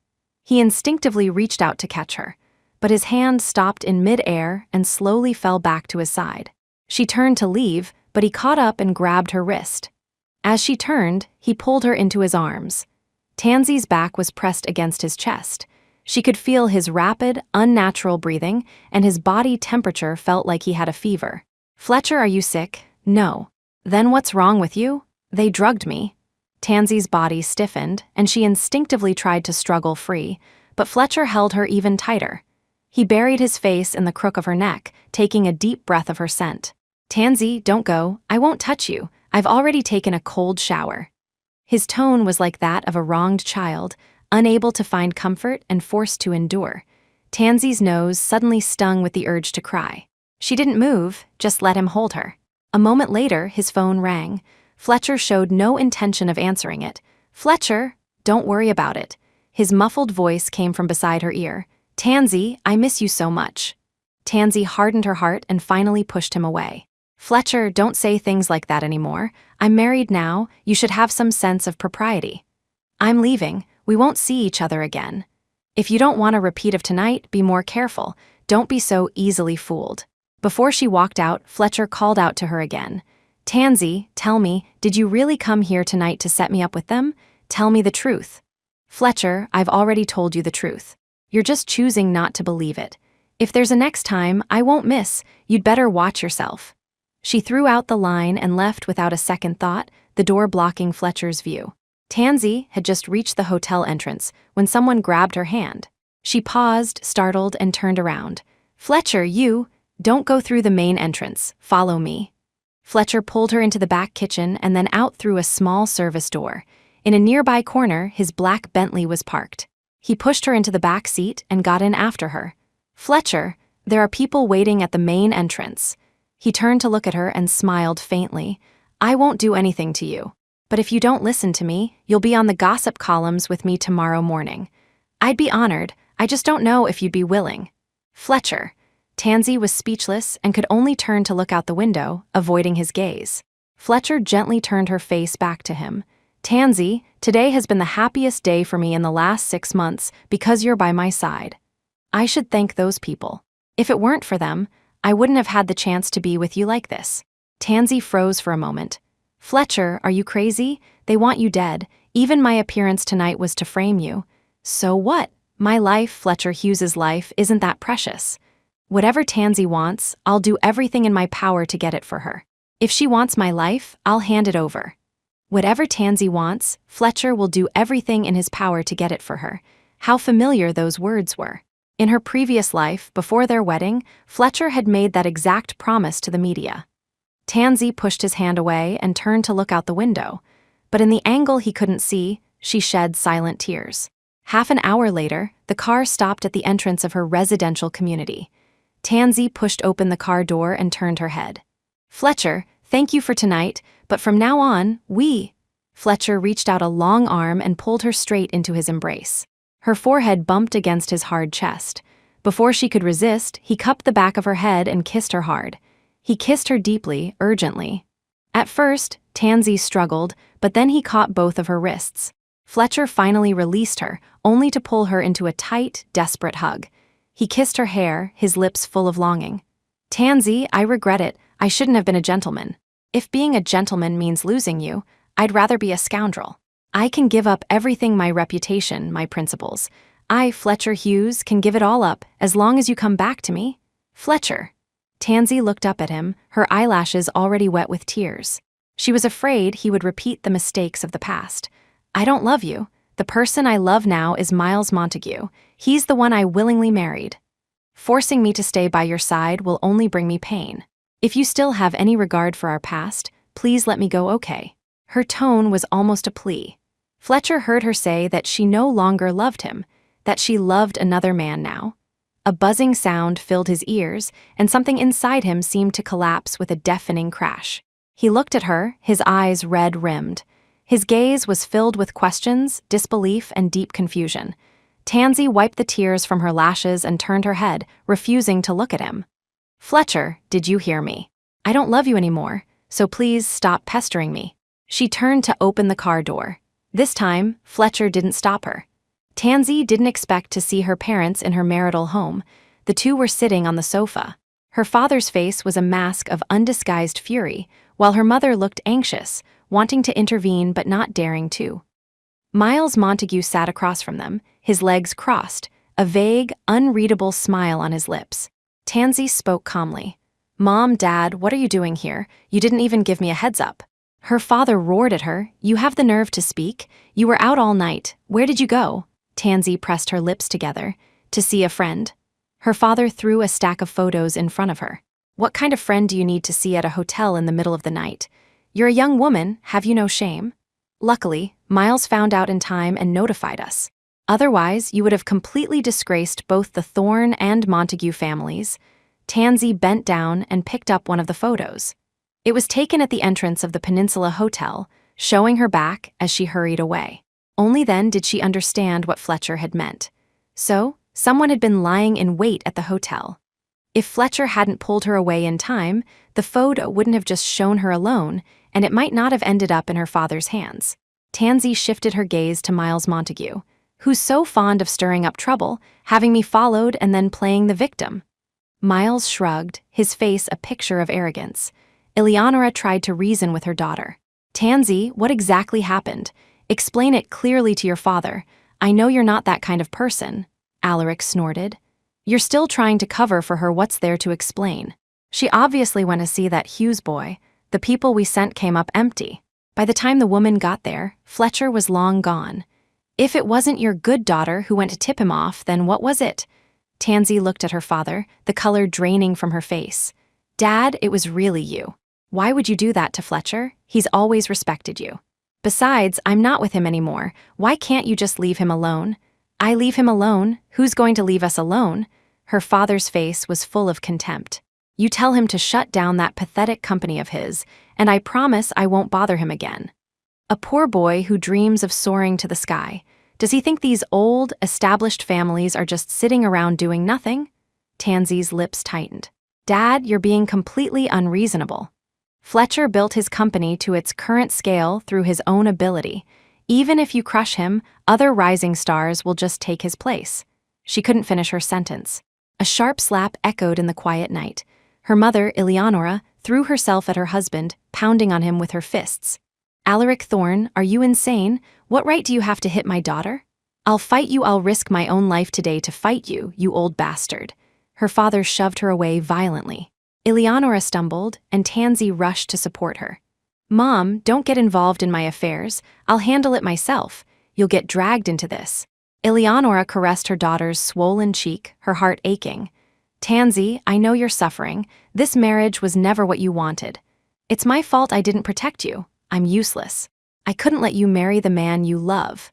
He instinctively reached out to catch her, but his hand stopped in mid-air and slowly fell back to his side. She turned to leave, but he caught up and grabbed her wrist. As she turned, he pulled her into his arms. Tansy's back was pressed against his chest. She could feel his rapid, unnatural breathing, and his body temperature felt like he had a fever. "Fletcher, are you sick?" "No." "Then what's wrong with you?" "They drugged me." Tansy's body stiffened, and she instinctively tried to struggle free, but Fletcher held her even tighter. He buried his face in the crook of her neck, taking a deep breath of her scent. "Tansy, don't go. I won't touch you. I've already taken a cold shower." His tone was like that of a wronged child, unable to find comfort and forced to endure. Tansy's nose suddenly stung with the urge to cry. She didn't move, just let him hold her. A moment later, his phone rang. Fletcher showed no intention of answering it. "Fletcher, don't worry about it." His muffled voice came from beside her ear. "Tansy, I miss you so much." Tansy hardened her heart and finally pushed him away. "Fletcher, don't say things like that anymore. I'm married now. You should have some sense of propriety. I'm leaving. We won't see each other again. If you don't want a repeat of tonight, be more careful. Don't be so easily fooled." Before she walked out, Fletcher called out to her again. "Tansy, tell me, did you really come here tonight to set me up with them? Tell me the truth." "Fletcher, I've already told you the truth. You're just choosing not to believe it. If there's a next time, I won't miss. You'd better watch yourself." She threw out the line and left without a second thought, the door blocking Fletcher's view. Tansy had just reached the hotel entrance when someone grabbed her hand. She paused, startled, and turned around. "Fletcher, you... Don't go through the main entrance. Follow me." Fletcher pulled her into the back kitchen and then out through a small service door. In a nearby corner, his black Bentley was parked. He pushed her into the back seat and got in after her. "Fletcher, there are people waiting at the main entrance." He turned to look at her and smiled faintly. "I won't do anything to you. But if you don't listen to me, you'll be on the gossip columns with me tomorrow morning. I'd be honored, I just don't know if you'd be willing." "Fletcher." Tansy was speechless and could only turn to look out the window, avoiding his gaze. Fletcher gently turned her face back to him. "Tansy, today has been the happiest day for me in the last 6 months because you're by my side. I should thank those people. If it weren't for them, I wouldn't have had the chance to be with you like this." Tansy froze for a moment. "Fletcher, are you crazy? They want you dead. Even my appearance tonight was to frame you. So what? My life, Fletcher Hughes's life, isn't that precious. Whatever Tansy wants, I'll do everything in my power to get it for her. If she wants my life, I'll hand it over." Whatever Tansy wants, Fletcher will do everything in his power to get it for her. How familiar those words were. In her previous life, before their wedding, Fletcher had made that exact promise to the media. Tansy pushed his hand away and turned to look out the window. But in the angle he couldn't see, she shed silent tears. Half an hour later, the car stopped at the entrance of her residential community. Tansy pushed open the car door and turned her head. "Fletcher, thank you for tonight, but from now on, we..." Fletcher reached out a long arm and pulled her straight into his embrace. Her forehead bumped against his hard chest. Before she could resist, he cupped the back of her head and kissed her hard. He kissed her deeply, urgently. At first, Tansy struggled, but then he caught both of her wrists. Fletcher finally released her, only to pull her into a tight, desperate hug. He kissed her hair, his lips full of longing. "Tansy, I regret it. I shouldn't have been a gentleman. If being a gentleman means losing you, I'd rather be a scoundrel. I can give up everything, my reputation, my principles. I, Fletcher Hughes, can give it all up as long as you come back to me." "Fletcher." Tansy looked up at him, her eyelashes already wet with tears. She was afraid he would repeat the mistakes of the past. "I don't love you. The person I love now is Miles Montague. He's the one I willingly married. Forcing me to stay by your side will only bring me pain. If you still have any regard for our past, please let me go, okay?" Her tone was almost a plea. Fletcher heard her say that she no longer loved him, that she loved another man now. A buzzing sound filled his ears, and something inside him seemed to collapse with a deafening crash. He looked at her, his eyes red-rimmed. His gaze was filled with questions, disbelief, and deep confusion. Tansy wiped the tears from her lashes and turned her head, refusing to look at him. "Fletcher, did you hear me? I don't love you anymore, so please stop pestering me." She turned to open the car door. This time, Fletcher didn't stop her. Tansy didn't expect to see her parents in her marital home. The two were sitting on the sofa. Her father's face was a mask of undisguised fury, while her mother looked anxious, wanting to intervene but not daring to. Miles Montague sat across from them, his legs crossed, a vague, unreadable smile on his lips. Tansy spoke calmly. "Mom, Dad, what are you doing here? You didn't even give me a heads up." Her father roared at her. "You have the nerve to speak? You were out all night. Where did you go?" Tansy pressed her lips together. "To see a friend." Her father threw a stack of photos in front of her. "What kind of friend do you need to see at a hotel in the middle of the night? You're a young woman, have you no shame?" Luckily, Miles found out in time and notified us. Otherwise, you would have completely disgraced both the Thorne and Montague families. Tansy bent down and picked up one of the photos. It was taken at the entrance of the Peninsula Hotel, showing her back as she hurried away. Only then did she understand what Fletcher had meant. So, someone had been lying in wait at the hotel. If Fletcher hadn't pulled her away in time, the photo wouldn't have just shown her alone, and it might not have ended up in her father's hands. Tansy shifted her gaze to Miles Montague. "Who's so fond of stirring up trouble, having me followed and then playing the victim?" Miles shrugged, his face a picture of arrogance. Eleonora tried to reason with her daughter. "Tansy, what exactly happened? Explain it clearly to your father. I know you're not that kind of person," Alaric snorted. "You're still trying to cover for her what's there to explain. She obviously went to see that Hughes boy. The people we sent came up empty. By the time the woman got there, Fletcher was long gone. If it wasn't your good daughter who went to tip him off, then what was it?" Tansy looked at her father, the color draining from her face. "Dad, it was really you. Why would you do that to Fletcher? He's always respected you. Besides, I'm not with him anymore. Why can't you just leave him alone? I leave him alone? Who's going to leave us alone? Her father's face was full of contempt. You tell him to shut down that pathetic company of his, and I promise I won't bother him again. A poor boy who dreams of soaring to the sky. Does he think these old, established families are just sitting around doing nothing? Tansy's lips tightened. Dad, you're being completely unreasonable. Fletcher built his company to its current scale through his own ability. Even if you crush him, other rising stars will just take his place. She couldn't finish her sentence. A sharp slap echoed in the quiet night. Her mother, Eleonora, threw herself at her husband, pounding on him with her fists. Alaric Thorne, are you insane? What right do you have to hit my daughter? I'll fight you. I'll risk my own life today to fight you, you old bastard. Her father shoved her away violently. Eleonora stumbled, and Tansy rushed to support her. Mom, don't get involved in my affairs. I'll handle it myself. You'll get dragged into this. Eleonora caressed her daughter's swollen cheek, her heart aching. Tansy, I know you're suffering. This marriage was never what you wanted. It's my fault I didn't protect you. I'm useless. I couldn't let you marry the man you love.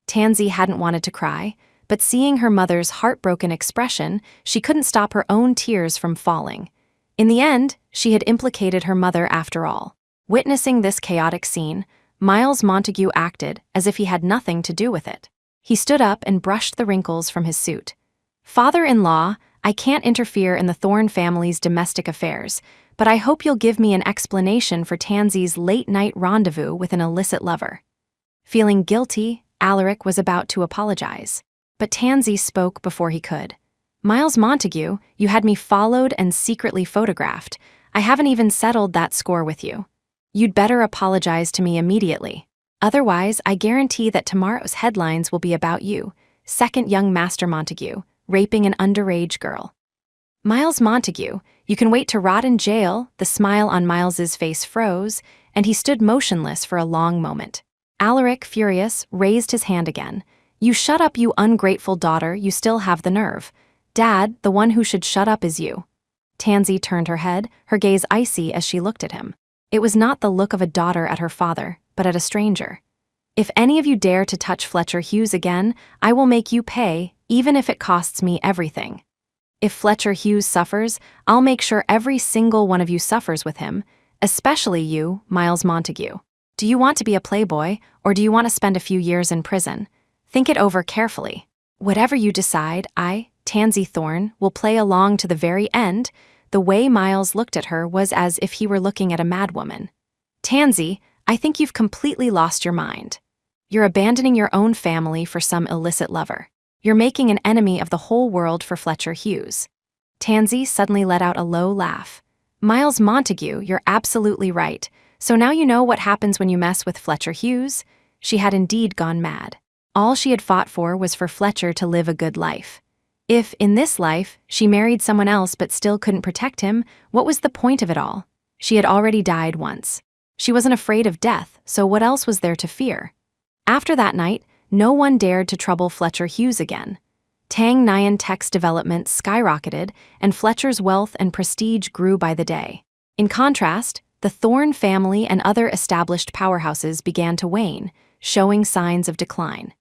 Tansy hadn't wanted to cry, but seeing her mother's heartbroken expression, she couldn't stop her own tears from falling. In the end, she had implicated her mother after all. Witnessing this chaotic scene, Miles Montague acted as if he had nothing to do with it. He stood up and brushed the wrinkles from his suit. Father-in-law, I can't interfere in the Thorne family's domestic affairs, but I hope you'll give me an explanation for Tansy's late-night rendezvous with an illicit lover. Feeling guilty, Alaric was about to apologize. But Tansy spoke before he could. Miles Montague, you had me followed and secretly photographed. I haven't even settled that score with you. You'd better apologize to me immediately. Otherwise, I guarantee that tomorrow's headlines will be about you, second young Master Montague, raping an underage girl. Miles Montague, you can wait to rot in jail. The smile on Miles's face froze, and he stood motionless for a long moment. Alaric, furious, raised his hand again. You shut up, you ungrateful daughter, you still have the nerve. Dad, the one who should shut up is you. Tansy turned her head, her gaze icy as she looked at him. It was not the look of a daughter at her father, but at a stranger. If any of you dare to touch Fletcher Hughes again, I will make you pay, even if it costs me everything. If Fletcher Hughes suffers, I'll make sure every single one of you suffers with him, especially you, Miles Montague. Do you want to be a playboy, or do you want to spend a few years in prison? Think it over carefully. Whatever you decide, I, Tansy Thorne, will play along to the very end. The way Miles looked at her was as if he were looking at a madwoman. Tansy, I think you've completely lost your mind. You're abandoning your own family for some illicit lover. You're making an enemy of the whole world for Fletcher Hughes. Tansy suddenly let out a low laugh. Miles Montague, you're absolutely right. So now you know what happens when you mess with Fletcher Hughes? She had indeed gone mad. All she had fought for was for Fletcher to live a good life. If, in this life, she married someone else but still couldn't protect him, what was the point of it all? She had already died once. She wasn't afraid of death, so what else was there to fear? After that night, no one dared to trouble Fletcher Hughes again. Tang Nyan Tech's development skyrocketed, and Fletcher's wealth and prestige grew by the day. In contrast, the Thorne family and other established powerhouses began to wane, showing signs of decline.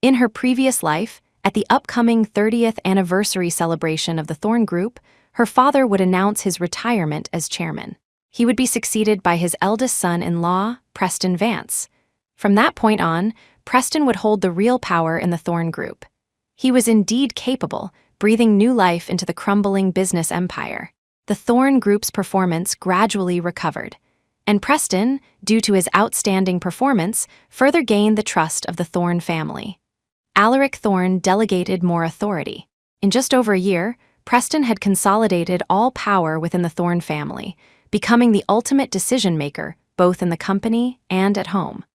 In her previous life, at the upcoming 30th anniversary celebration of the Thorne Group, her father would announce his retirement as chairman. He would be succeeded by his eldest son-in-law, Preston Vance. From that point on, Preston would hold the real power in the Thorne Group. He was indeed capable, breathing new life into the crumbling business empire. The Thorne Group's performance gradually recovered, and Preston, due to his outstanding performance, further gained the trust of the Thorne family. Alaric Thorne delegated more authority. In just over a year, Preston had consolidated all power within the Thorne family, becoming the ultimate decision-maker both in the company and at home.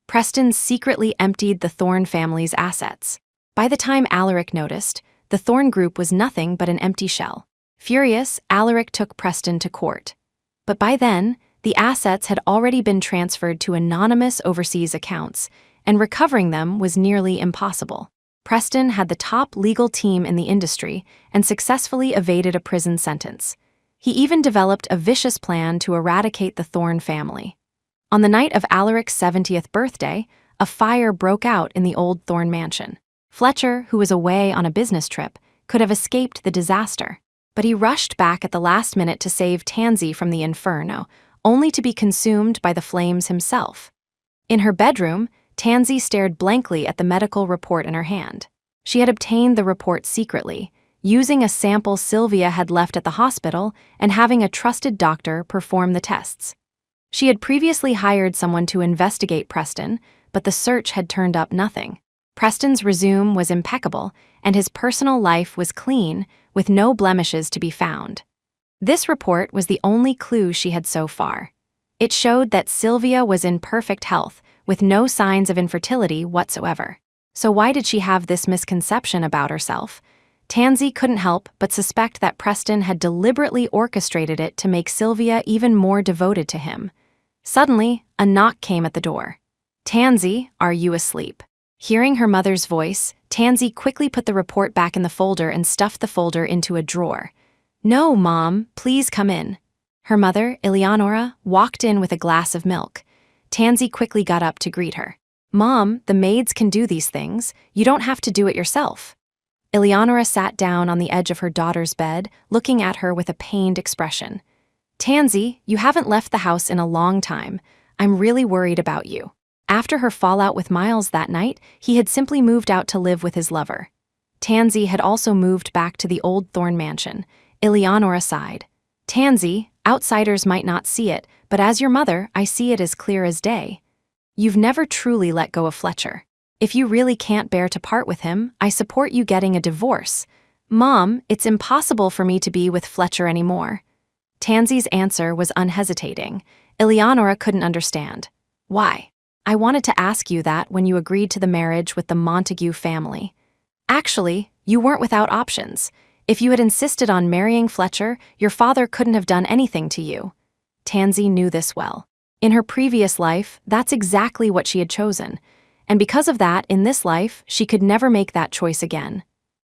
Preston secretly emptied the Thorne family's assets. By the time Alaric noticed, the Thorne Group was nothing but an empty shell. Furious, Alaric took Preston to court. But by then, the assets had already been transferred to anonymous overseas accounts, and recovering them was nearly impossible. Preston had the top legal team in the industry and successfully evaded a prison sentence. He even developed a vicious plan to eradicate the Thorne family. On the night of Alaric's 70th birthday, a fire broke out in the old Thorne mansion. Fletcher, who was away on a business trip, could have escaped the disaster, but he rushed back at the last minute to save Tansy from the inferno, only to be consumed by the flames himself. In her bedroom, Tansy stared blankly at the medical report in her hand. She had obtained the report secretly, using a sample Sylvia had left at the hospital and having a trusted doctor perform the tests. She had previously hired someone to investigate Preston, but the search had turned up nothing. Preston's resume was impeccable, and his personal life was clean, with no blemishes to be found. This report was the only clue she had so far. It showed that Sylvia was in perfect health, with no signs of infertility whatsoever. So why did she have this misconception about herself? Tansy couldn't help but suspect that Preston had deliberately orchestrated it to make Sylvia even more devoted to him. Suddenly, a knock came at the door. "Tansy, are you asleep?" Hearing her mother's voice, Tansy quickly put the report back in the folder and stuffed the folder into a drawer. "No, Mom, please come in." Her mother, Eleonora, walked in with a glass of milk. Tansy quickly got up to greet her. "Mom, the maids can do these things. You don't have to do it yourself." Eleonora sat down on the edge of her daughter's bed, looking at her with a pained expression. "Tansy, you haven't left the house in a long time. I'm really worried about you." After her fallout with Miles that night, he had simply moved out to live with his lover. Tansy had also moved back to the old Thorne mansion. Eleonora sighed. "Tansy, outsiders might not see it, but as your mother, I see it as clear as day. You've never truly let go of Fletcher. If you really can't bear to part with him, I support you getting a divorce." "Mom, it's impossible for me to be with Fletcher anymore." Tansy's answer was unhesitating. Eleonora couldn't understand. "Why? I wanted to ask you that when you agreed to the marriage with the Montague family. Actually, you weren't without options. If you had insisted on marrying Fletcher, your father couldn't have done anything to you." Tansy knew this well. In her previous life, that's exactly what she had chosen. And because of that, in this life, she could never make that choice again.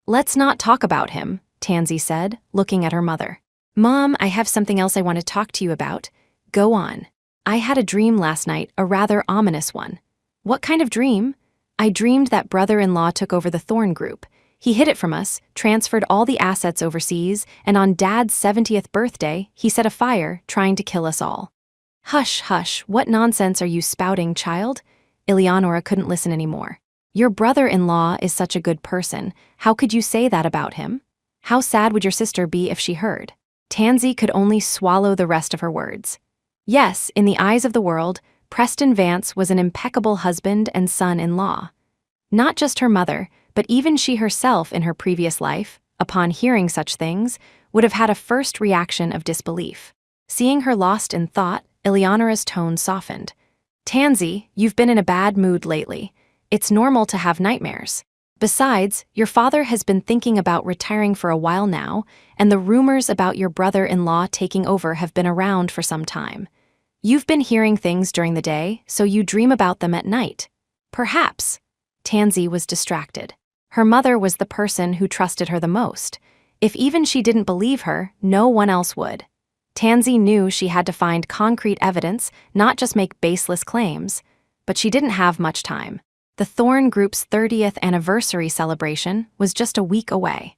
"Let's not talk about him," Tansy said, looking at her mother. "Mom, I have something else I want to talk to you about." "Go on." "I had a dream last night, a rather ominous one." "What kind of dream?" "I dreamed that brother-in-law took over the Thorne Group. He hid it from us, transferred all the assets overseas, and on Dad's 70th birthday, he set a fire, trying to kill us all." "Hush, hush, what nonsense are you spouting, child?" Eleonora couldn't listen anymore. "Your brother-in-law is such a good person. How could you say that about him? How sad would your sister be if she heard?" Tansy could only swallow the rest of her words. Yes, in the eyes of the world, Preston Vance was an impeccable husband and son-in-law. Not just her mother, but even she herself in her previous life, upon hearing such things, would have had a first reaction of disbelief. Seeing her lost in thought, Eleonora's tone softened. "Tansy, you've been in a bad mood lately. It's normal to have nightmares. Besides, your father has been thinking about retiring for a while now, and the rumors about your brother-in-law taking over have been around for some time. You've been hearing things during the day, so you dream about them at night. Perhaps." Tansy was distracted. Her mother was the person who trusted her the most. If even she didn't believe her, no one else would. Tansy knew she had to find concrete evidence, not just make baseless claims. But she didn't have much time. The Thorne Group's 30th anniversary celebration was just a week away.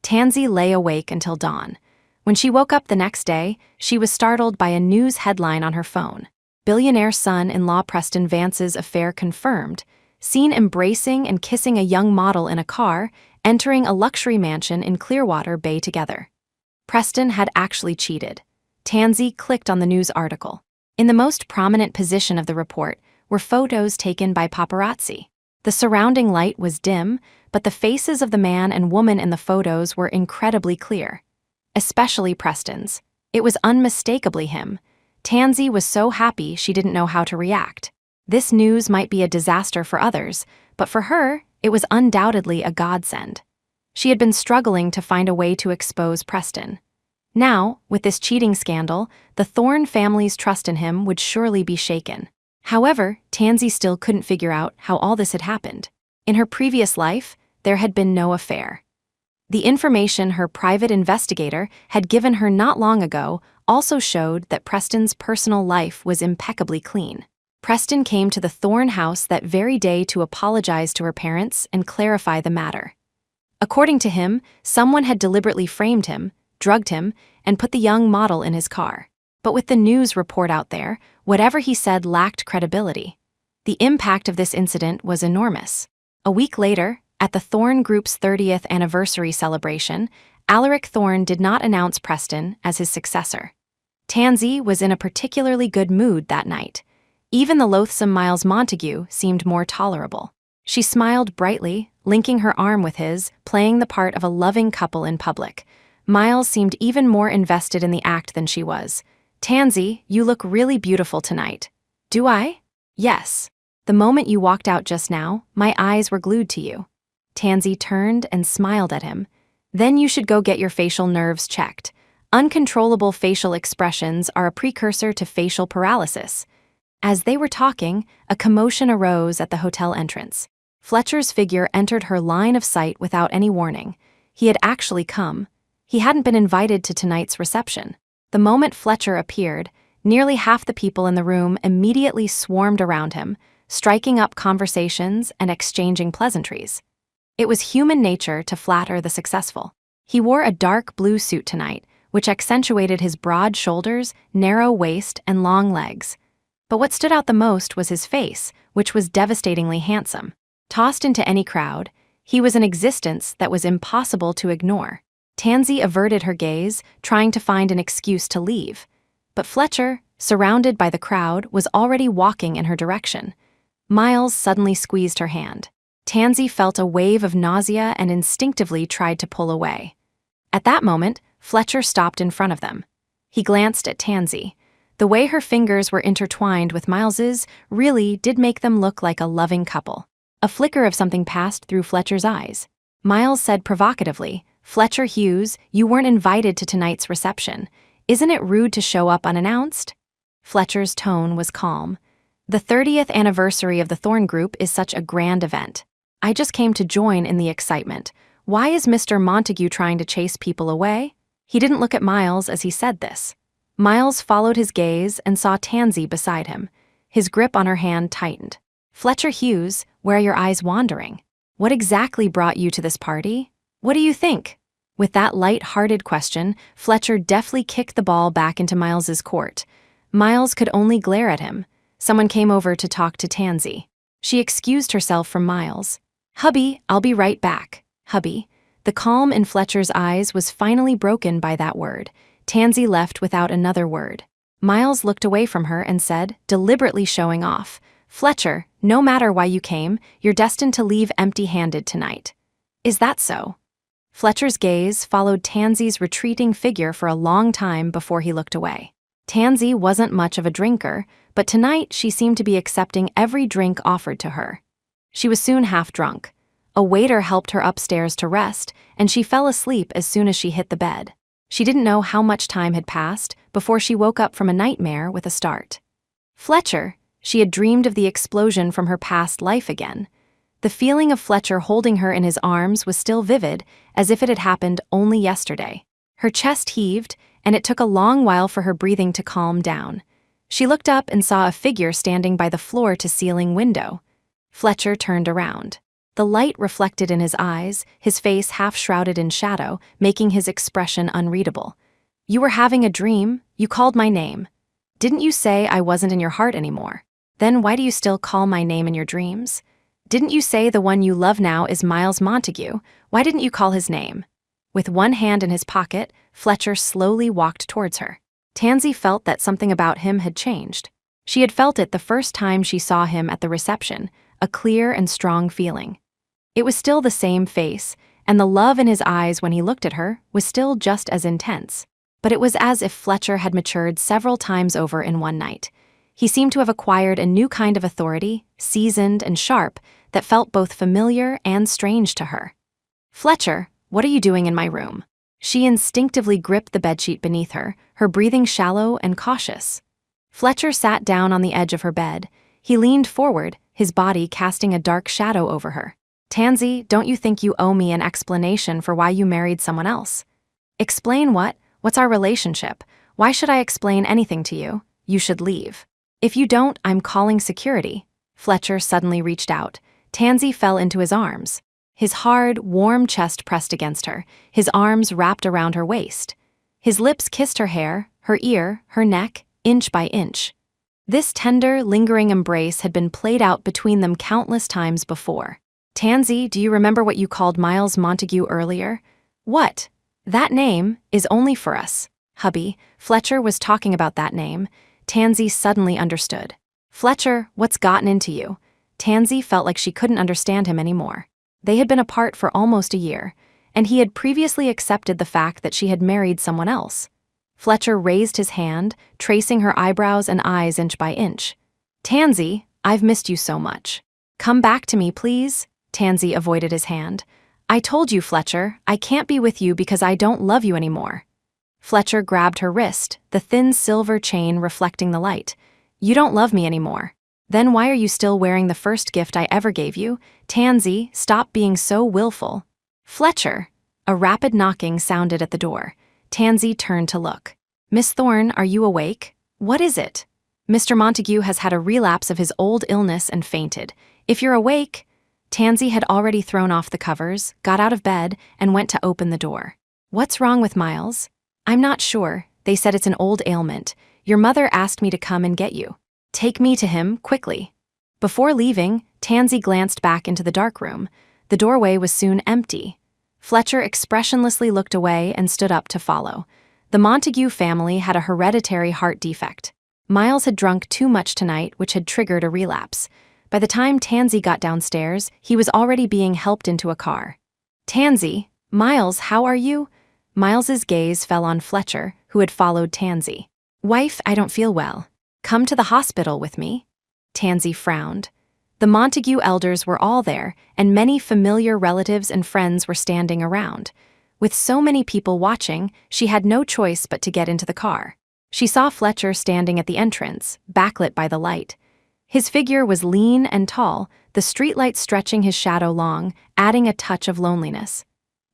Tansy lay awake until dawn. When she woke up the next day, she was startled by a news headline on her phone. "Billionaire son-in-law Preston Vance's affair confirmed. Seen embracing and kissing a young model in a car, entering a luxury mansion in Clearwater Bay together." Preston had actually cheated. Tansy clicked on the news article. In the most prominent position of the report were photos taken by paparazzi. The surrounding light was dim, but the faces of the man and woman in the photos were incredibly clear. Especially Preston's. It was unmistakably him. Tansy was so happy she didn't know how to react. This news might be a disaster for others, but for her, it was undoubtedly a godsend. She had been struggling to find a way to expose Preston. Now, with this cheating scandal, the Thorne family's trust in him would surely be shaken. However, Tansy still couldn't figure out how all this had happened. In her previous life, there had been no affair. The information her private investigator had given her not long ago also showed that Preston's personal life was impeccably clean. Preston came to the Thorne house that very day to apologize to her parents and clarify the matter. According to him, someone had deliberately framed him, drugged him, and put the young model in his car. But with the news report out there, whatever he said lacked credibility. The impact of this incident was enormous. A week later, at the Thorne Group's 30th anniversary celebration, Alaric Thorne did not announce Preston as his successor. Tansy was in a particularly good mood that night. Even the loathsome Miles Montague seemed more tolerable. She smiled brightly, linking her arm with his, playing the part of a loving couple in public. Miles seemed even more invested in the act than she was. "Tansy, you look really beautiful tonight." "Do I?" "Yes. The moment you walked out just now, my eyes were glued to you." Tansy turned and smiled at him. "Then you should go get your facial nerves checked. Uncontrollable facial expressions are a precursor to facial paralysis." As they were talking, a commotion arose at the hotel entrance. Fletcher's figure entered her line of sight without any warning. He had actually come. He hadn't been invited to tonight's reception. The moment Fletcher appeared, nearly half the people in the room immediately swarmed around him, striking up conversations and exchanging pleasantries. It was human nature to flatter the successful. He wore a dark blue suit tonight, which accentuated his broad shoulders, narrow waist, and long legs. But what stood out the most was his face, which was devastatingly handsome. Tossed into any crowd, he was an existence that was impossible to ignore. Tansy averted her gaze, trying to find an excuse to leave. But Fletcher, surrounded by the crowd, was already walking in her direction. Miles suddenly squeezed her hand. Tansy felt a wave of nausea and instinctively tried to pull away. At that moment, Fletcher stopped in front of them. He glanced at Tansy. The way her fingers were intertwined with Miles's really did make them look like a loving couple. A flicker of something passed through Fletcher's eyes. Miles said provocatively, "Fletcher Hughes, you weren't invited to tonight's reception. Isn't it rude to show up unannounced?" Fletcher's tone was calm. "The 30th anniversary of the Thorne Group is such a grand event. I just came to join in the excitement. Why is Mr. Montague trying to chase people away?" He didn't look at Miles as he said this. Miles followed his gaze and saw Tansy beside him. His grip on her hand tightened. "Fletcher Hughes, where are your eyes wandering? What exactly brought you to this party? What do you think?" With that light-hearted question, Fletcher deftly kicked the ball back into Miles's court. Miles could only glare at him. Someone came over to talk to Tansy. She excused herself from Miles. "Hubby, I'll be right back." "Hubby." The calm in Fletcher's eyes was finally broken by that word. Tansy left without another word. Miles looked away from her and said, deliberately showing off, "Fletcher, no matter why you came, you're destined to leave empty-handed tonight." "Is that so?" Fletcher's gaze followed Tansy's retreating figure for a long time before he looked away. Tansy wasn't much of a drinker, but tonight she seemed to be accepting every drink offered to her. She was soon half drunk. A waiter helped her upstairs to rest, and she fell asleep as soon as she hit the bed. She didn't know how much time had passed before she woke up from a nightmare with a start. Fletcher, she had dreamed of the explosion from her past life again. The feeling of Fletcher holding her in his arms was still vivid, as if it had happened only yesterday. Her chest heaved, and it took a long while for her breathing to calm down. She looked up and saw a figure standing by the floor-to-ceiling window. Fletcher turned around. The light reflected in his eyes, his face half-shrouded in shadow, making his expression unreadable. "You were having a dream. You called my name. Didn't you say I wasn't in your heart anymore? Then why do you still call my name in your dreams? Didn't you say the one you love now is Miles Montague? Why didn't you call his name?" With one hand in his pocket, Fletcher slowly walked towards her. Tansy felt that something about him had changed. She had felt it the first time she saw him at the reception, a clear and strong feeling. It was still the same face, and the love in his eyes when he looked at her was still just as intense. But it was as if Fletcher had matured several times over in one night. He seemed to have acquired a new kind of authority, seasoned and sharp, that felt both familiar and strange to her. "Fletcher, what are you doing in my room?" She instinctively gripped the bedsheet beneath her, her breathing shallow and cautious. Fletcher sat down on the edge of her bed. He leaned forward, his body casting a dark shadow over her. Tansy, don't you think you owe me an explanation for why you married someone else? Explain what? What's our relationship? Why should I explain anything to you? You should leave. If you don't, I'm calling security. Fletcher suddenly reached out. Tansy fell into his arms. His hard, warm chest pressed against her, his arms wrapped around her waist. His lips kissed her hair, her ear, her neck, inch by inch. This tender, lingering embrace had been played out between them countless times before. Tansy, do you remember what you called Miles Montague earlier? What? That name is only for us. Hubby, Fletcher was talking about that name. Tansy suddenly understood. Fletcher, what's gotten into you? Tansy felt like she couldn't understand him anymore. They had been apart for almost a year, and he had previously accepted the fact that she had married someone else. Fletcher raised his hand, tracing her eyebrows and eyes inch by inch. Tansy, I've missed you so much. Come back to me, please. Tansy avoided his hand. I told you, Fletcher, I can't be with you because I don't love you anymore. Fletcher grabbed her wrist, the thin silver chain reflecting the light. You don't love me anymore. Then why are you still wearing the first gift I ever gave you? Tansy, stop being so willful. Fletcher. A rapid knocking sounded at the door. Tansy turned to look. Miss Thorne, are you awake? What is it? Mr. Montague has had a relapse of his old illness and fainted. If you're awake... Tansy had already thrown off the covers, got out of bed, and went to open the door. What's wrong with Miles? I'm not sure. They said it's an old ailment. Your mother asked me to come and get you. Take me to him, quickly. Before leaving, Tansy glanced back into the dark room. The doorway was soon empty. Fletcher expressionlessly looked away and stood up to follow. The Montague family had a hereditary heart defect. Miles had drunk too much tonight, which had triggered a relapse. By the time Tansy got downstairs, he was already being helped into a car. Tansy, Miles, how are you? Miles's gaze fell on Fletcher, who had followed Tansy. Wife, I don't feel well. Come to the hospital with me. Tansy frowned. The Montague elders were all there, and many familiar relatives and friends were standing around. With so many people watching, she had no choice but to get into the car. She saw Fletcher standing at the entrance, backlit by the light. His figure was lean and tall, the streetlight stretching his shadow long, adding a touch of loneliness.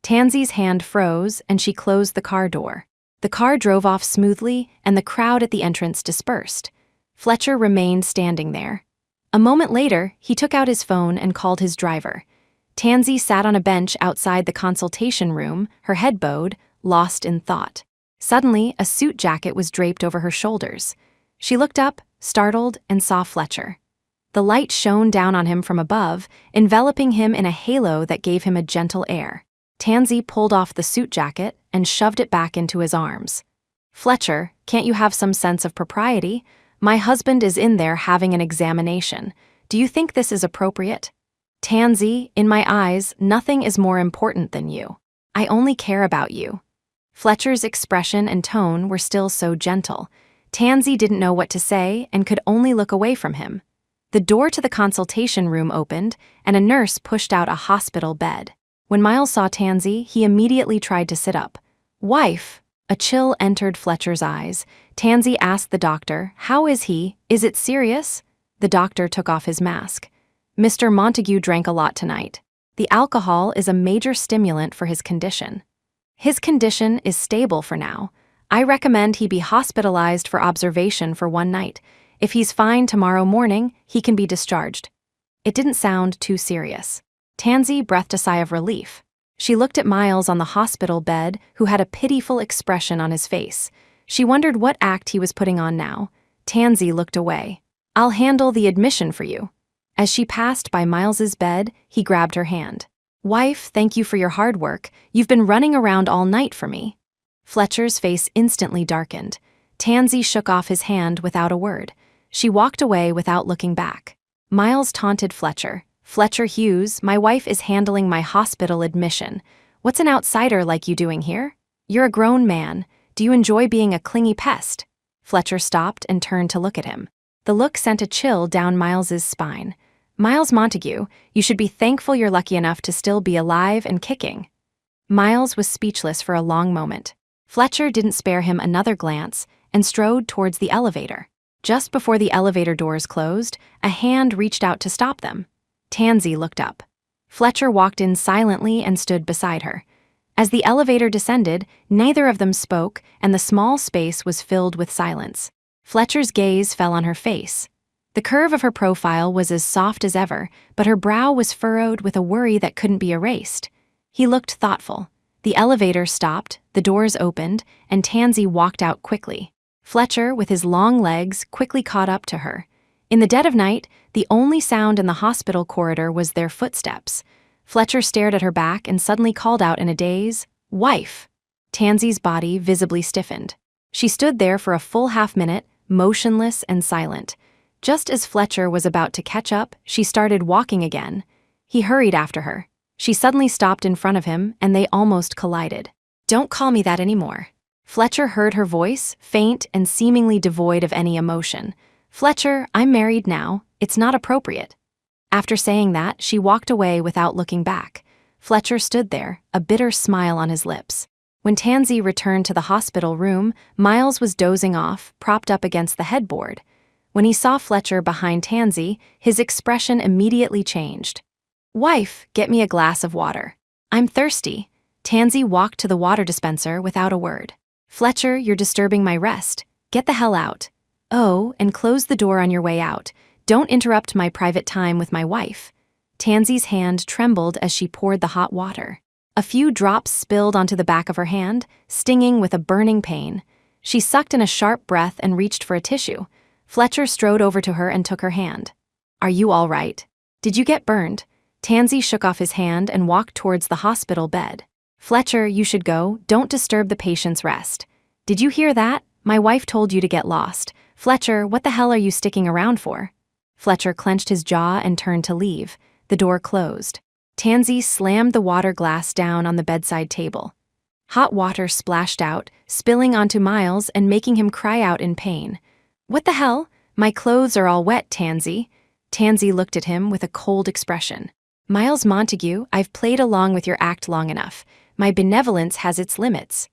Tansy's hand froze, and she closed the car door. The car drove off smoothly, and the crowd at the entrance dispersed. Fletcher remained standing there. A moment later, he took out his phone and called his driver. Tansy sat on a bench outside the consultation room, her head bowed, lost in thought. Suddenly, a suit jacket was draped over her shoulders. She looked up, startled, and saw Fletcher. The light shone down on him from above, enveloping him in a halo that gave him a gentle air. Tansy pulled off the suit jacket and shoved it back into his arms. Fletcher, can't you have some sense of propriety? My husband is in there having an examination. Do you think this is appropriate? Tansy, in my eyes, nothing is more important than you. I only care about you. Fletcher's expression and tone were still so gentle. Tansy didn't know what to say and could only look away from him. The door to the consultation room opened, and a nurse pushed out a hospital bed. When Miles saw Tansy, he immediately tried to sit up. Wife! A chill entered Fletcher's eyes. Tansy asked the doctor, how is he? Is it serious? The doctor took off his mask. Mr. Montague drank a lot tonight. The alcohol is a major stimulant for his condition. His condition is stable for now. I recommend he be hospitalized for observation for one night. If he's fine tomorrow morning, he can be discharged. It didn't sound too serious. Tansy breathed a sigh of relief. She looked at Miles on the hospital bed, who had a pitiful expression on his face. She wondered what act he was putting on now. Tansy looked away. I'll handle the admission for you. As she passed by Miles's bed, he grabbed her hand. Wife, thank you for your hard work. You've been running around all night for me. Fletcher's face instantly darkened. Tansy shook off his hand without a word. She walked away without looking back. Miles taunted Fletcher. Fletcher Hughes, my wife is handling my hospital admission. What's an outsider like you doing here? You're a grown man. Do you enjoy being a clingy pest? Fletcher stopped and turned to look at him. The look sent a chill down Miles's spine. Miles Montague, you should be thankful you're lucky enough to still be alive and kicking. Miles was speechless for a long moment. Fletcher didn't spare him another glance and strode towards the elevator. Just before the elevator doors closed, a hand reached out to stop them. Tansy looked up. Fletcher walked in silently and stood beside her. As the elevator descended, neither of them spoke, and the small space was filled with silence. Fletcher's gaze fell on her face. The curve of her profile was as soft as ever, but her brow was furrowed with a worry that couldn't be erased. He looked thoughtful. The elevator stopped, the doors opened, and Tansy walked out quickly. Fletcher, with his long legs, quickly caught up to her. In the dead of night, the only sound in the hospital corridor was their footsteps. Fletcher stared at her back and suddenly called out in a daze, "Wife!" Tansy's body visibly stiffened. She stood there for a full half-minute, motionless and silent. Just as Fletcher was about to catch up, she started walking again. He hurried after her. She suddenly stopped in front of him, and they almost collided. "Don't call me that anymore." Fletcher heard her voice, faint and seemingly devoid of any emotion. "Fletcher, I'm married now. It's not appropriate." After saying that, she walked away without looking back. Fletcher stood there, a bitter smile on his lips. When Tansy returned to the hospital room, Miles was dozing off, propped up against the headboard. When he saw Fletcher behind Tansy, his expression immediately changed. "Wife, get me a glass of water. I'm thirsty." Tansy walked to the water dispenser without a word. "Fletcher, you're disturbing my rest. Get the hell out. Oh, and close the door on your way out. Don't interrupt my private time with my wife." Tansy's hand trembled as she poured the hot water. A few drops spilled onto the back of her hand, stinging with a burning pain. She sucked in a sharp breath and reached for a tissue. Fletcher strode over to her and took her hand. "Are you all right? Did you get burned?" Tansy shook off his hand and walked towards the hospital bed. "Fletcher, you should go. Don't disturb the patient's rest." "Did you hear that? My wife told you to get lost. Fletcher, what the hell are you sticking around for?" Fletcher clenched his jaw and turned to leave. The door closed. Tansy slammed the water glass down on the bedside table. Hot water splashed out, spilling onto Miles and making him cry out in pain. "What the hell? My clothes are all wet, Tansy." Tansy looked at him with a cold expression. "Miles Montague, I've played along with your act long enough. My benevolence has its limits.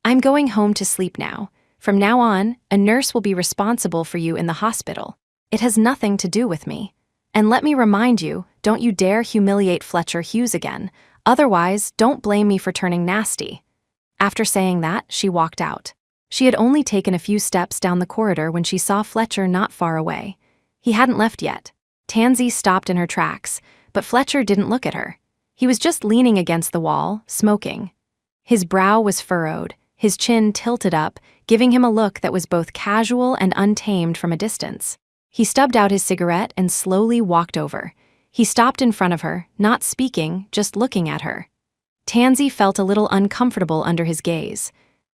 I'm going home to sleep now. From now on, a nurse will be responsible for you in the hospital. It has nothing to do with me. And let me remind you, don't you dare humiliate Fletcher Hughes again. Otherwise, don't blame me for turning nasty." After saying that, she walked out. She had only taken a few steps down the corridor when she saw Fletcher not far away. He hadn't left yet. Tansy stopped in her tracks, but Fletcher didn't look at her. He was just leaning against the wall, smoking. His brow was furrowed, his chin tilted up, giving him a look that was both casual and untamed from a distance. He stubbed out his cigarette and slowly walked over. He stopped in front of her, not speaking, just looking at her. Tansy felt a little uncomfortable under his gaze.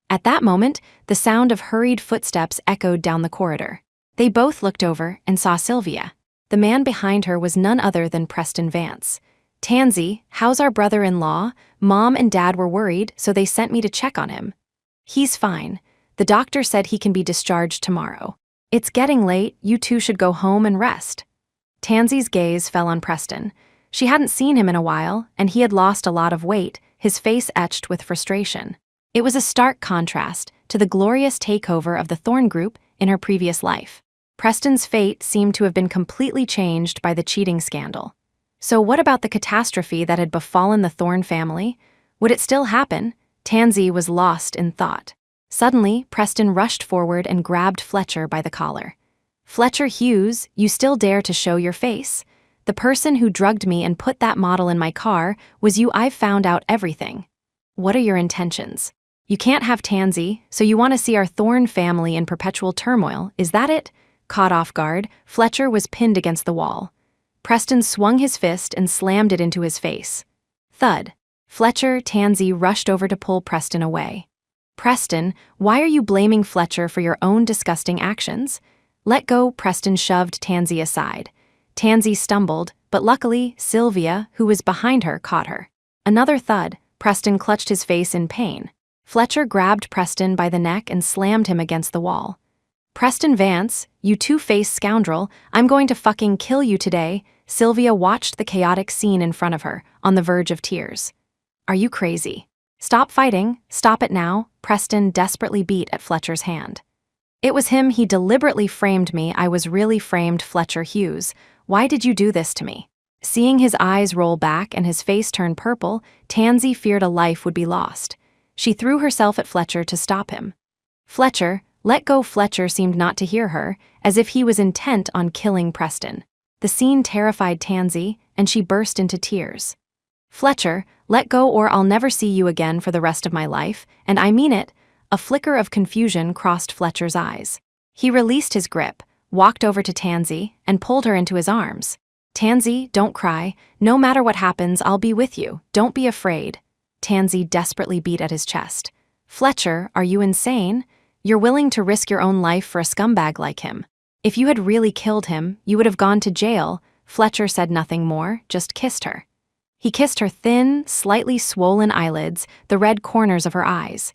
At that moment, the sound of hurried footsteps echoed down the corridor. They both looked over and saw Sylvia. The man behind her was none other than Preston Vance. "Tansy, how's our brother-in-law? Mom and Dad were worried, so they sent me to check on him." "He's fine. The doctor said he can be discharged tomorrow. It's getting late, you two should go home and rest." Tansy's gaze fell on Preston. She hadn't seen him in a while, and he had lost a lot of weight, his face etched with frustration. It was a stark contrast to the glorious takeover of the Thorne Group in her previous life. Preston's fate seemed to have been completely changed by the cheating scandal. So what about the catastrophe that had befallen the Thorne family? Would it still happen? Tansy was lost in thought. Suddenly, Preston rushed forward and grabbed Fletcher by the collar. "Fletcher Hughes, you still dare to show your face? The person who drugged me and put that model in my car was you. I've found out everything. What are your intentions? You can't have Tansy, so you want to see our Thorne family in perpetual turmoil, is that it?" Caught off guard, Fletcher was pinned against the wall. Preston swung his fist and slammed it into his face. Thud. Tansy rushed over to pull Preston away. "Preston, why are you blaming Fletcher for your own disgusting actions?" "Let go." Preston shoved Tansy aside. Tansy stumbled, but luckily, Sylvia, who was behind her, caught her. Another thud. Preston clutched his face in pain. Fletcher grabbed Preston by the neck and slammed him against the wall. "Preston Vance, you two-faced scoundrel, I'm going to fucking kill you today." Sylvia watched the chaotic scene in front of her, on the verge of tears. "Are you crazy? Stop fighting, stop it now." Preston desperately beat at Fletcher's hand. "It was him. He deliberately framed me. I was really framed. Fletcher Hughes, why did you do this to me?" Seeing his eyes roll back and his face turn purple, Tansy feared a life would be lost. She threw herself at Fletcher to stop him. Fletcher, let go. Fletcher seemed not to hear her, as if he was intent on killing Preston. The scene terrified Tansy, and she burst into tears. Fletcher, let go or I'll never see you again for the rest of my life, and I mean it. A flicker of confusion crossed Fletcher's eyes. He released his grip, walked over to Tansy, and pulled her into his arms. Tansy, don't cry. No matter what happens, I'll be with you. Don't be afraid. Tansy desperately beat at his chest. Fletcher, are you insane? You're willing to risk your own life for a scumbag like him. If you had really killed him, you would have gone to jail. Fletcher said nothing more, just kissed her. He kissed her thin, slightly swollen eyelids, the red corners of her eyes.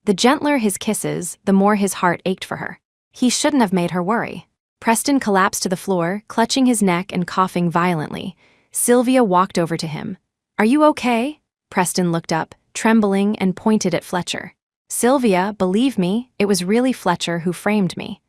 The gentler his kisses, the more his heart ached for her. He shouldn't have made her worry. Preston collapsed to the floor, clutching his neck and coughing violently. Sylvia walked over to him. Are you okay? Preston looked up, trembling, and pointed at Fletcher. Sylvia, believe me, it was really Fletcher who framed me.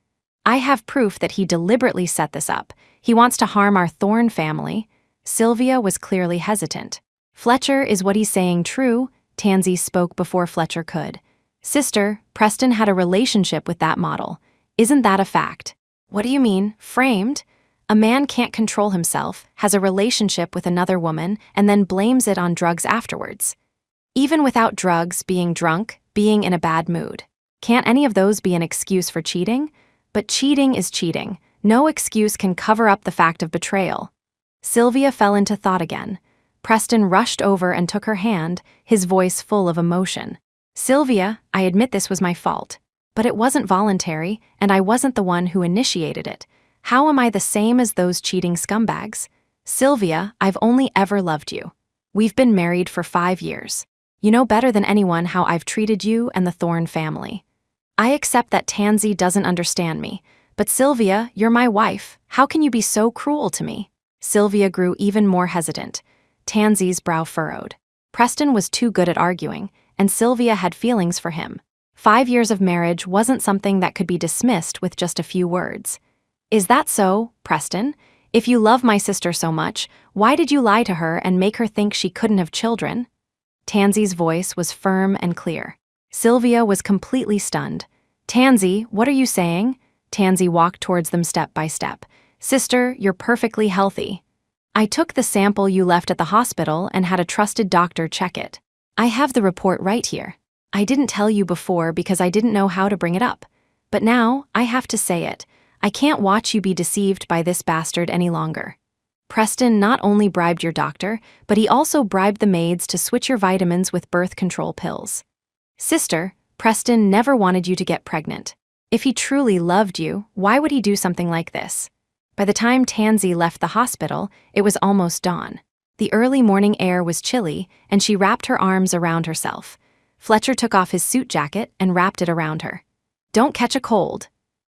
I have proof that he deliberately set this up. He wants to harm our Thorne family. Sylvia was clearly hesitant. Fletcher, is what he's saying true? Tansy spoke before Fletcher could. Sister, Preston had a relationship with that model. Isn't that a fact? What do you mean, framed? A man can't control himself, has a relationship with another woman, and then blames it on drugs afterwards. Even without drugs, being drunk, being in a bad mood. Can't any of those be an excuse for cheating? But cheating is cheating. No excuse can cover up the fact of betrayal. Sylvia fell into thought again. Preston rushed over and took her hand, his voice full of emotion. Sylvia, I admit this was my fault. But it wasn't voluntary, and I wasn't the one who initiated it. How am I the same as those cheating scumbags? Sylvia, I've only ever loved you. We've been married for 5 years. You know better than anyone how I've treated you and the Thorne family. I accept that Tansy doesn't understand me, but Sylvia, you're my wife. How can you be so cruel to me? Sylvia grew even more hesitant. Tansy's brow furrowed. Preston was too good at arguing, and Sylvia had feelings for him. 5 years of marriage wasn't something that could be dismissed with just a few words. Is that so, Preston? If you love my sister so much, why did you lie to her and make her think she couldn't have children? Tansy's voice was firm and clear. Sylvia was completely stunned. Tansy, what are you saying? Tansy walked towards them step by step. Sister, you're perfectly healthy. I took the sample you left at the hospital and had a trusted doctor check it. I have the report right here. I didn't tell you before because I didn't know how to bring it up. But now, I have to say it. I can't watch you be deceived by this bastard any longer. Preston not only bribed your doctor, but he also bribed the maids to switch your vitamins with birth control pills. Sister, Preston never wanted you to get pregnant. If he truly loved you, why would he do something like this? By the time Tansy left the hospital, it was almost dawn. The early morning air was chilly, and she wrapped her arms around herself. Fletcher took off his suit jacket and wrapped it around her. Don't catch a cold.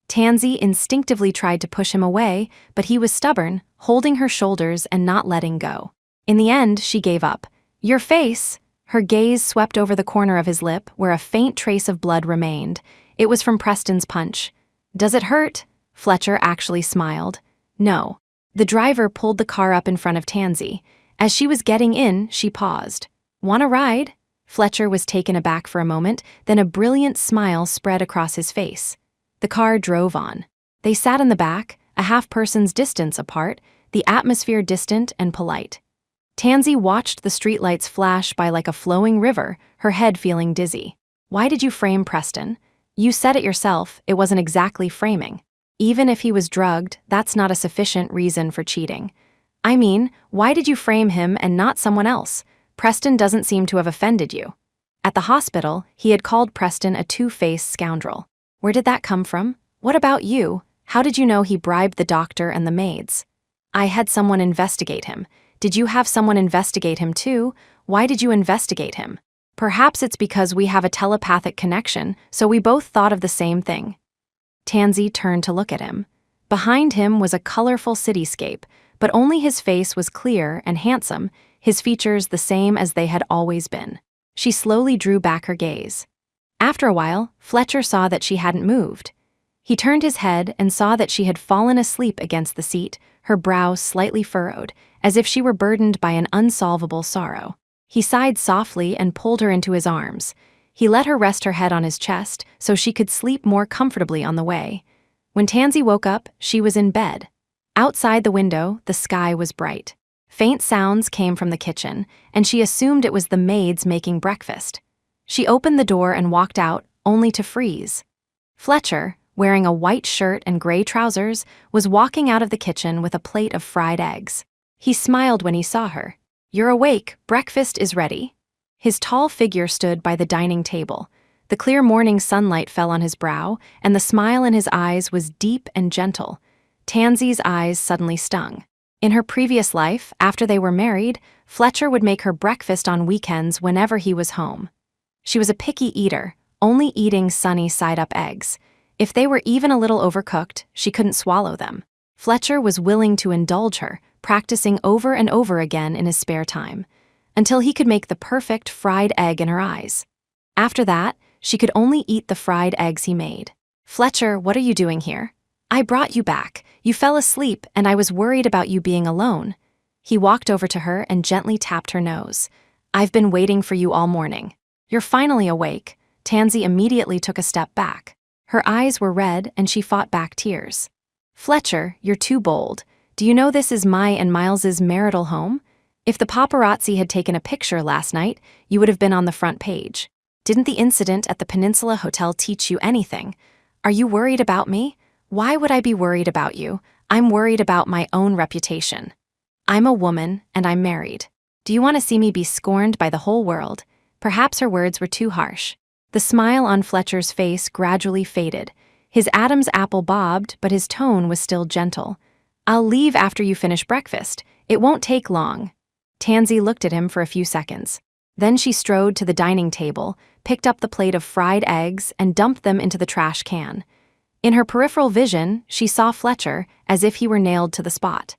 Tansy instinctively tried to push him away, but he was stubborn, holding her shoulders and not letting go. In the end, she gave up. Your face! Her gaze swept over the corner of his lip, where a faint trace of blood remained. It was from Preston's punch. Does it hurt? Fletcher actually smiled. No. The driver pulled the car up in front of Tansy. As she was getting in, she paused. Want a ride? Fletcher was taken aback for a moment, then a brilliant smile spread across his face. The car drove on. They sat in the back, a half-person's distance apart, the atmosphere distant and polite. Tansy watched the streetlights flash by like a flowing river, her head feeling dizzy. Why did you frame Preston? You said it yourself, it wasn't exactly framing. Even if he was drugged, that's not a sufficient reason for cheating. I mean, why did you frame him and not someone else? Preston doesn't seem to have offended you. At the hospital, he had called Preston a two-faced scoundrel. Where did that come from? What about you? How did you know he bribed the doctor and the maids? I had someone investigate him. Did you have someone investigate him too? Why did you investigate him? Perhaps it's because we have a telepathic connection, so we both thought of the same thing. Tansy turned to look at him. Behind him was a colorful cityscape, but only his face was clear and handsome, his features the same as they had always been. She slowly drew back her gaze. After a while, Fletcher saw that she hadn't moved. He turned his head and saw that she had fallen asleep against the seat, her brow slightly furrowed, as if she were burdened by an unsolvable sorrow. He sighed softly and pulled her into his arms. He let her rest her head on his chest so she could sleep more comfortably on the way. When Tansy woke up, she was in bed. Outside the window, the sky was bright. Faint sounds came from the kitchen, and she assumed it was the maids making breakfast. She opened the door and walked out, only to freeze. Fletcher, wearing a white shirt and gray trousers, was walking out of the kitchen with a plate of fried eggs. He smiled when he saw her. "You're awake, breakfast is ready." His tall figure stood by the dining table. The clear morning sunlight fell on his brow, and the smile in his eyes was deep and gentle. Tansy's eyes suddenly stung. In her previous life, after they were married, Fletcher would make her breakfast on weekends whenever he was home. She was a picky eater, only eating sunny side-up eggs. If they were even a little overcooked, she couldn't swallow them. Fletcher was willing to indulge her, practicing over and over again in his spare time, until he could make the perfect fried egg in her eyes. After that, she could only eat the fried eggs he made. "Fletcher, what are you doing here? I brought you back. You fell asleep, and I was worried about you being alone." He walked over to her and gently tapped her nose. "I've been waiting for you all morning." "You're finally awake." Tansy immediately took a step back. Her eyes were red, and she fought back tears. "Fletcher, you're too bold. Do you know this is my and Miles's marital home? If the paparazzi had taken a picture last night, you would have been on the front page. Didn't the incident at the Peninsula Hotel teach you anything? Are you worried about me? Why would I be worried about you? I'm worried about my own reputation. I'm a woman, and I'm married. Do you want to see me be scorned by the whole world?" Perhaps her words were too harsh. The smile on Fletcher's face gradually faded. His Adam's apple bobbed, but his tone was still gentle. "I'll leave after you finish breakfast. It won't take long." Tansy looked at him for a few seconds. Then she strode to the dining table, picked up the plate of fried eggs, and dumped them into the trash can. In her peripheral vision, she saw Fletcher as if he were nailed to the spot.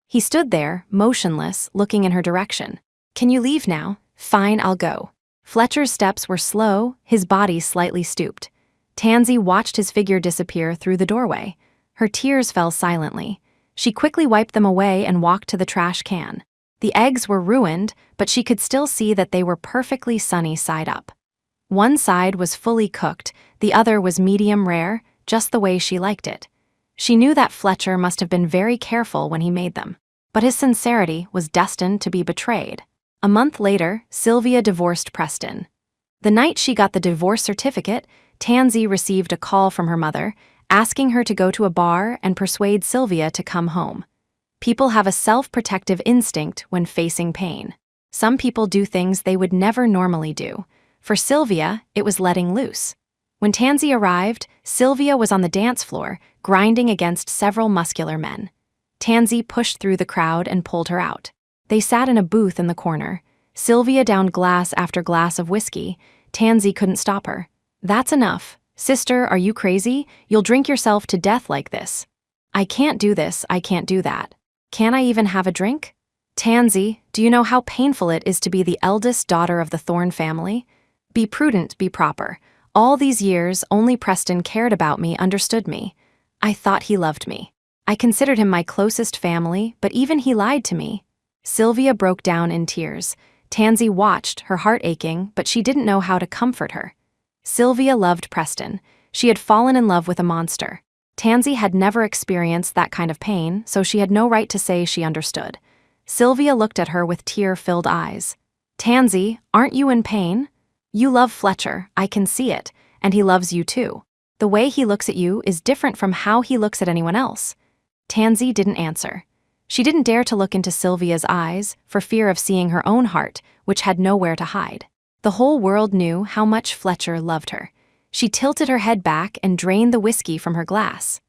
He stood there, motionless, looking in her direction. "Can you leave now?" "Fine, I'll go." Fletcher's steps were slow, his body slightly stooped. Tansy watched his figure disappear through the doorway. Her tears fell silently. She quickly wiped them away and walked to the trash can. The eggs were ruined, but she could still see that they were perfectly sunny side up. One side was fully cooked, the other was medium rare, just the way she liked it. She knew that Fletcher must have been very careful when he made them, but his sincerity was destined to be betrayed. A month later, Sylvia divorced Preston. The night she got the divorce certificate, Tansy received a call from her mother, asking her to go to a bar and persuade Sylvia to come home. People have a self-protective instinct when facing pain. Some people do things they would never normally do. For Sylvia, it was letting loose. When Tansy arrived, Sylvia was on the dance floor, grinding against several muscular men. Tansy pushed through the crowd and pulled her out. They sat in a booth in the corner. Sylvia downed glass after glass of whiskey. Tansy couldn't stop her. "That's enough. Sister, are you crazy? You'll drink yourself to death like this." "I can't do this, I can't do that. Can I even have a drink?" "Tansy, do you know how painful it is to be the eldest daughter of the Thorne family? Be prudent, be proper. All these years, only Preston cared about me, understood me. I thought he loved me. I considered him my closest family, but even he lied to me." Sylvia broke down in tears. Tansy watched, her heart aching, but she didn't know how to comfort her. Sylvia loved Preston. She had fallen in love with a monster. Tansy had never experienced that kind of pain, so she had no right to say she understood. Sylvia looked at her with tear-filled eyes. "Tansy, aren't you in pain? You love Fletcher, I can see it, and he loves you too. The way he looks at you is different from how he looks at anyone else." Tansy didn't answer. She didn't dare to look into Sylvia's eyes for fear of seeing her own heart, which had nowhere to hide. The whole world knew how much Fletcher loved her. She tilted her head back and drained the whiskey from her glass.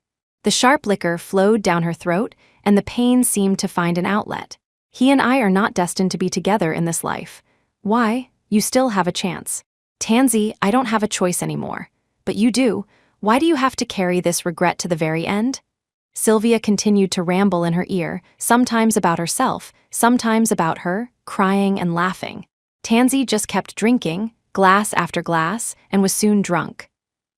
The sharp liquor flowed down her throat, and the pain seemed to find an outlet. "He and I are not destined to be together in this life. Why? You still have a chance." "Tansy, I don't have a choice anymore." "But you do. Why do you have to carry this regret to the very end?" Sylvia continued to ramble in her ear, sometimes about herself, sometimes about her, crying and laughing. Tansy just kept drinking, glass after glass, and was soon drunk.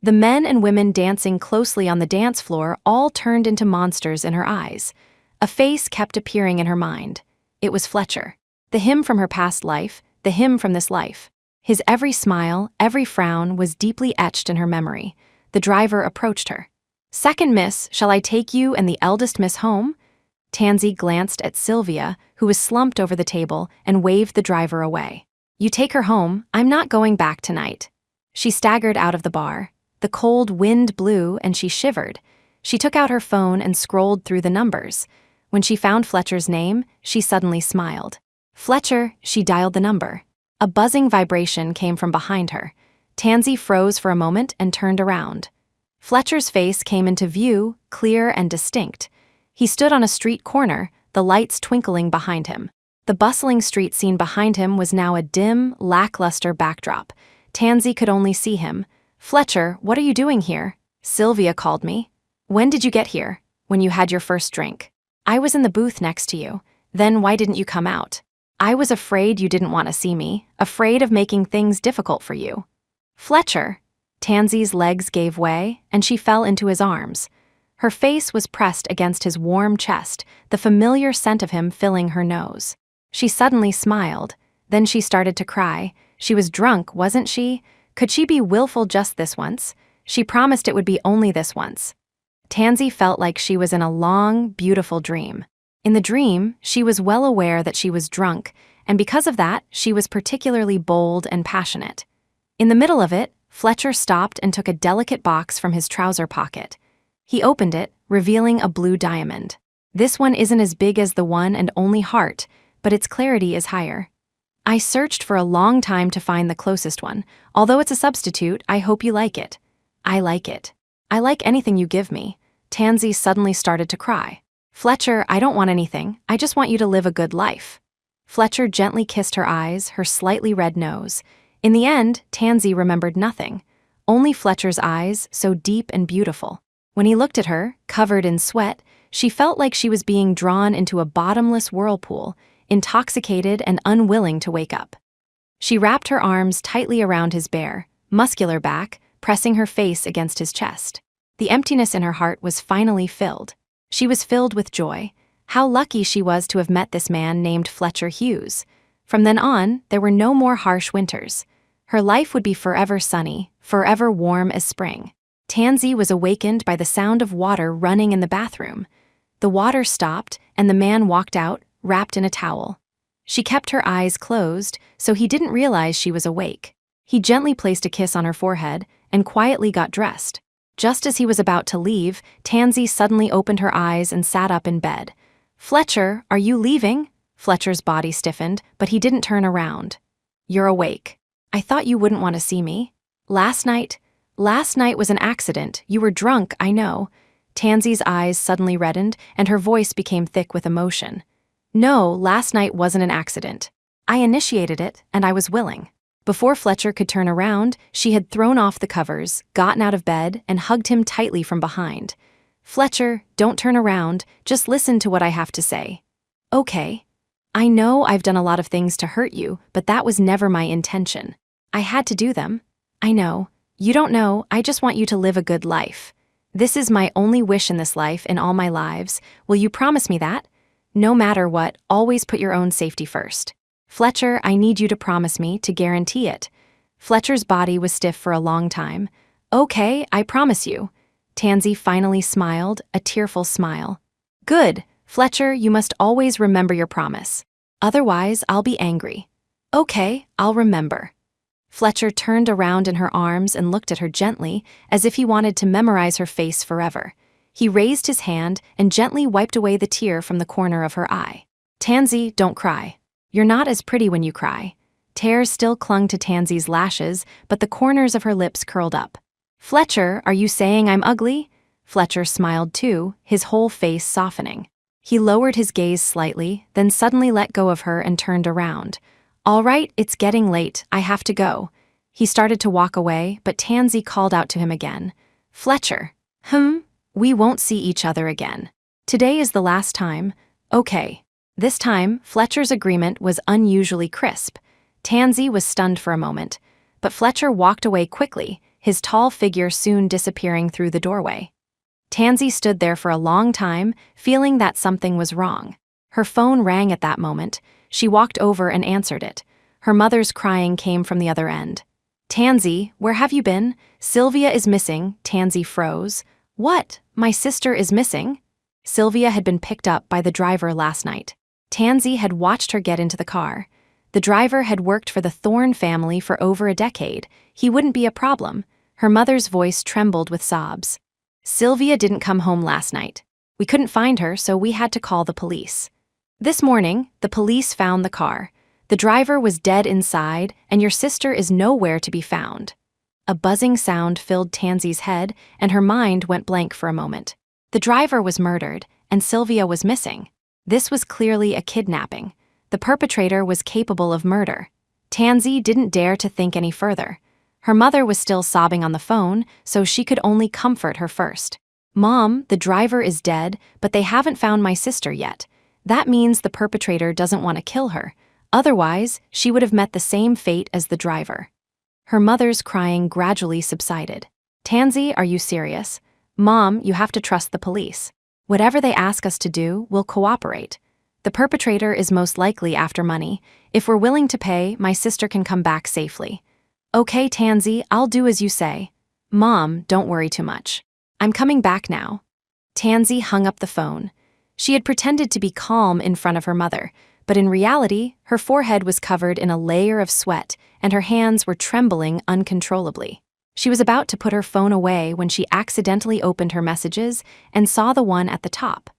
The men and women dancing closely on the dance floor all turned into monsters in her eyes. A face kept appearing in her mind. It was Fletcher. The him from her past life, the him from this life. His every smile, every frown was deeply etched in her memory. The driver approached her. "Second miss, shall I take you and the eldest miss home?" Tansy glanced at Sylvia, who was slumped over the table, and waved the driver away. "You take her home, I'm not going back tonight." She staggered out of the bar. The cold wind blew and she shivered. She took out her phone and scrolled through the numbers. When she found Fletcher's name, she suddenly smiled. "Fletcher," she dialed the number. A buzzing vibration came from behind her. Tansy froze for a moment and turned around. Fletcher's face came into view, clear and distinct. He stood on a street corner, the lights twinkling behind him. The bustling street scene behind him was now a dim, lackluster backdrop. Tansy could only see him. "Fletcher, what are you doing here?" "Sylvia called me." "When did you get here?" "When you had your first drink." "I was in the booth next to you." "Then why didn't you come out?" "I was afraid you didn't want to see me, afraid of making things difficult for you." "Fletcher." Tansy's legs gave way, and she fell into his arms. Her face was pressed against his warm chest, the familiar scent of him filling her nose. She suddenly smiled. Then she started to cry. She was drunk, wasn't she? Could she be willful just this once? She promised it would be only this once. Tansy felt like she was in a long, beautiful dream. In the dream, she was well aware that she was drunk, and because of that, she was particularly bold and passionate. In the middle of it, Fletcher stopped and took a delicate box from his trouser pocket. He opened it, revealing a blue diamond. "This one isn't as big as the one and only heart, but its clarity is higher. I searched for a long time to find the closest one. Although it's a substitute, I hope you like it." "I like it. I like anything you give me." Tansy suddenly started to cry. "Fletcher, I don't want anything. I just want you to live a good life." Fletcher gently kissed her eyes, her slightly red nose. In the end, Tansy remembered nothing. Only Fletcher's eyes, so deep and beautiful. When he looked at her, covered in sweat, she felt like she was being drawn into a bottomless whirlpool, intoxicated and unwilling to wake up. She wrapped her arms tightly around his bare, muscular back, pressing her face against his chest. The emptiness in her heart was finally filled. She was filled with joy. How lucky she was to have met this man named Fletcher Hughes. From then on, there were no more harsh winters. Her life would be forever sunny, forever warm as spring. Tansy was awakened by the sound of water running in the bathroom. The water stopped, and the man walked out, wrapped in a towel. She kept her eyes closed, so he didn't realize she was awake. He gently placed a kiss on her forehead and quietly got dressed. Just as he was about to leave, Tansy suddenly opened her eyes and sat up in bed. "Fletcher, are you leaving?" Fletcher's body stiffened, but he didn't turn around. "You're awake. I thought you wouldn't want to see me." Last night was an accident. You were drunk, I know." Tansy's eyes suddenly reddened, and her voice became thick with emotion. "No, last night wasn't an accident. I initiated it, and I was willing." Before Fletcher could turn around, she had thrown off the covers, gotten out of bed, and hugged him tightly from behind. "Fletcher, don't turn around, just listen to what I have to say." "Okay. I know I've done a lot of things to hurt you, but that was never my intention. I had to do them. I know. You don't know, I just want you to live a good life. This is my only wish in this life, in all my lives. Will you promise me that? No matter what, always put your own safety first. Fletcher, I need you to promise me, to guarantee it." Fletcher's body was stiff for a long time. "Okay, I promise you." Tansy finally smiled, a tearful smile. "Good. Fletcher, you must always remember your promise. Otherwise, I'll be angry." "Okay, I'll remember." Fletcher turned around in her arms and looked at her gently, as if he wanted to memorize her face forever. He raised his hand and gently wiped away the tear from the corner of her eye. "Tansy, don't cry. You're not as pretty when you cry." Tears still clung to Tansy's lashes, but the corners of her lips curled up. "Fletcher, are you saying I'm ugly?" Fletcher smiled too, his whole face softening. He lowered his gaze slightly, then suddenly let go of her and turned around. "All right, it's getting late, I have to go." He started to walk away, but Tansy called out to him again. "Fletcher." We won't see each other again. Today is the last time." "Okay." This time, Fletcher's agreement was unusually crisp. Tansy was stunned for a moment, but Fletcher walked away quickly, his tall figure soon disappearing through the doorway. Tansy stood there for a long time, feeling that something was wrong. Her phone rang at that moment. She walked over and answered it. Her mother's crying came from the other end. "Tansy, where have you been? Sylvia is missing." Tansy froze. "What? My sister is missing?" Sylvia had been picked up by the driver last night. Tansy had watched her get into the car. The driver had worked for the Thorne family for over a decade. He wouldn't be a problem. Her mother's voice trembled with sobs. "Sylvia didn't come home last night. We couldn't find her, so we had to call the police. This morning, the police found the car. The driver was dead inside, and your sister is nowhere to be found." A buzzing sound filled Tansy's head, and her mind went blank for a moment. The driver was murdered, and Sylvia was missing. This was clearly a kidnapping. The perpetrator was capable of murder. Tansy didn't dare to think any further. Her mother was still sobbing on the phone, so she could only comfort her first. "Mom, the driver is dead, but they haven't found my sister yet. That means the perpetrator doesn't want to kill her. Otherwise, she would have met the same fate as the driver." Her mother's crying gradually subsided. "Tansy, are you serious? Mom, you have to trust the police. Whatever they ask us to do, we'll cooperate. The perpetrator is most likely after money. If we're willing to pay, my sister can come back safely." "Okay, Tansy, I'll do as you say." "Mom, don't worry too much. I'm coming back now." Tansy hung up the phone. She had pretended to be calm in front of her mother, but in reality, her forehead was covered in a layer of sweat and her hands were trembling uncontrollably. She was about to put her phone away when she accidentally opened her messages and saw the one at the top.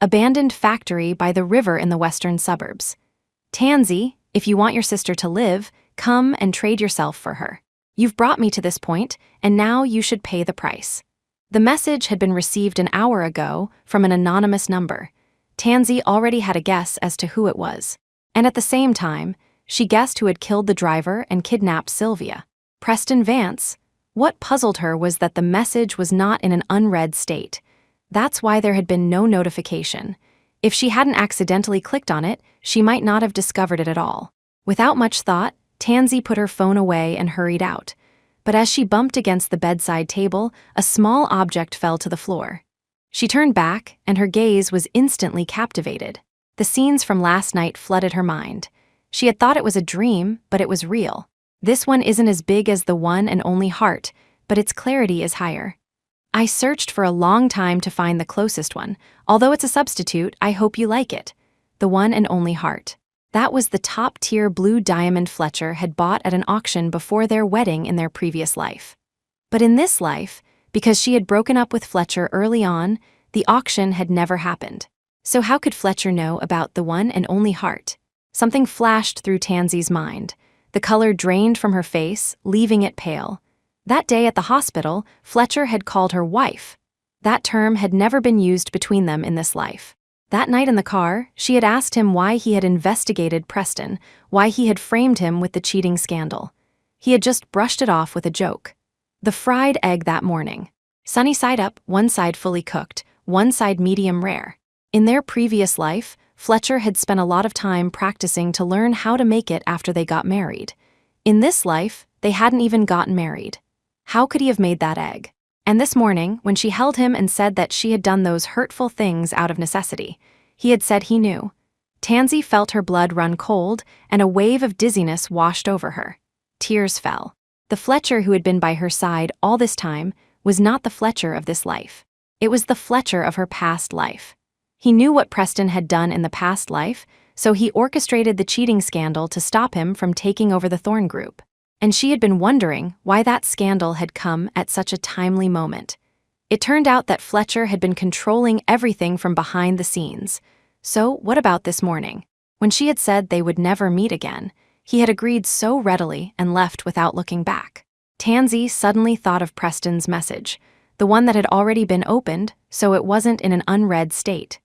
"Abandoned factory by the river in the western suburbs. Tansy, if you want your sister to live, come and trade yourself for her. You've brought me to this point, and now you should pay the price." The message had been received an hour ago from an anonymous number. Tansy already had a guess as to who it was. And at the same time, she guessed who had killed the driver and kidnapped Sylvia. Preston Vance. What puzzled her was that the message was not in an unread state. That's why there had been no notification. If she hadn't accidentally clicked on it, she might not have discovered it at all. Without much thought, Tansy put her phone away and hurried out. But as she bumped against the bedside table, a small object fell to the floor. She turned back, and her gaze was instantly captivated. The scenes from last night flooded her mind. She had thought it was a dream, but it was real. This one isn't as big as the one and only heart, but its clarity is higher. "I searched for a long time to find the closest one. Although it's a substitute, I hope you like it. The one and only heart." That was the top-tier blue diamond Fletcher had bought at an auction before their wedding in their previous life. But in this life, because she had broken up with Fletcher early on, the auction had never happened. So how could Fletcher know about the one and only heart? Something flashed through Tansy's mind. The color drained from her face, leaving it pale. That day at the hospital, Fletcher had called her wife. That term had never been used between them in this life. That night in the car, she had asked him why he had investigated Preston, why he had framed him with the cheating scandal. He had just brushed it off with a joke. The fried egg that morning. Sunny side up, one side fully cooked, one side medium rare. In their previous life, Fletcher had spent a lot of time practicing to learn how to make it after they got married. In this life, they hadn't even gotten married. How could he have made that egg? And this morning, when she held him and said that she had done those hurtful things out of necessity, he had said he knew. Tansy felt her blood run cold, and a wave of dizziness washed over her. Tears fell. The Fletcher who had been by her side all this time was not the Fletcher of this life. It was the Fletcher of her past life. He knew what Preston had done in the past life, so he orchestrated the cheating scandal to stop him from taking over the Thorne Group. And she had been wondering why that scandal had come at such a timely moment. It turned out that Fletcher had been controlling everything from behind the scenes. So what about this morning? When she had said they would never meet again, he had agreed so readily and left without looking back. Tansy suddenly thought of Preston's message, the one that had already been opened, so it wasn't in an unread state.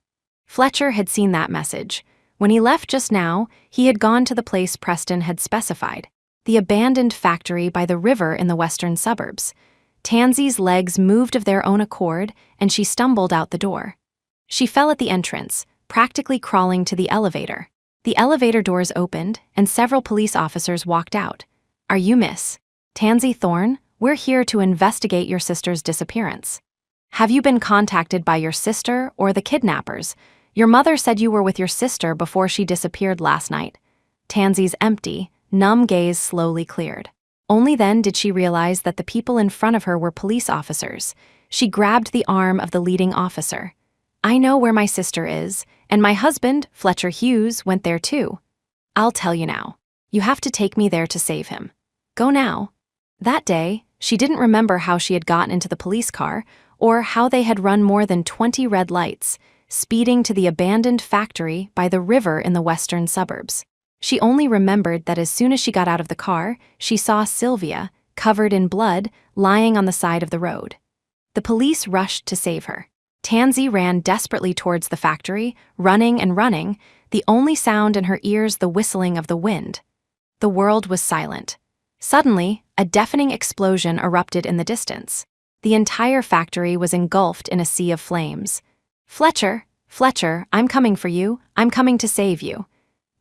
Fletcher had seen that message. When he left just now, he had gone to the place Preston had specified, the abandoned factory by the river in the western suburbs. Tansy's legs moved of their own accord, and she stumbled out the door. She fell at the entrance, practically crawling to the elevator. The elevator doors opened, and several police officers walked out. "Are you Miss Tansy Thorne? We're here to investigate your sister's disappearance. Have you been contacted by your sister or the kidnappers? Your mother said you were with your sister before she disappeared last night. Tansy's empty, numb gaze slowly cleared. Only then did she realize that the people in front of her were police officers. She grabbed the arm of the leading officer. I know where my sister is, and my husband, Fletcher Hughes, went there too. I'll tell you now. You have to take me there to save him. Go now. That day, she didn't remember how she had gotten into the police car, or how they had run more than 20 red lights, speeding to the abandoned factory by the river in the western suburbs. She only remembered that as soon as she got out of the car, she saw Sylvia, covered in blood, lying on the side of the road. The police rushed to save her. Tansy ran desperately towards the factory, running and running, the only sound in her ears the whistling of the wind. The world was silent. Suddenly, a deafening explosion erupted in the distance. The entire factory was engulfed in a sea of flames. Fletcher, Fletcher, I'm coming for you, I'm coming to save you.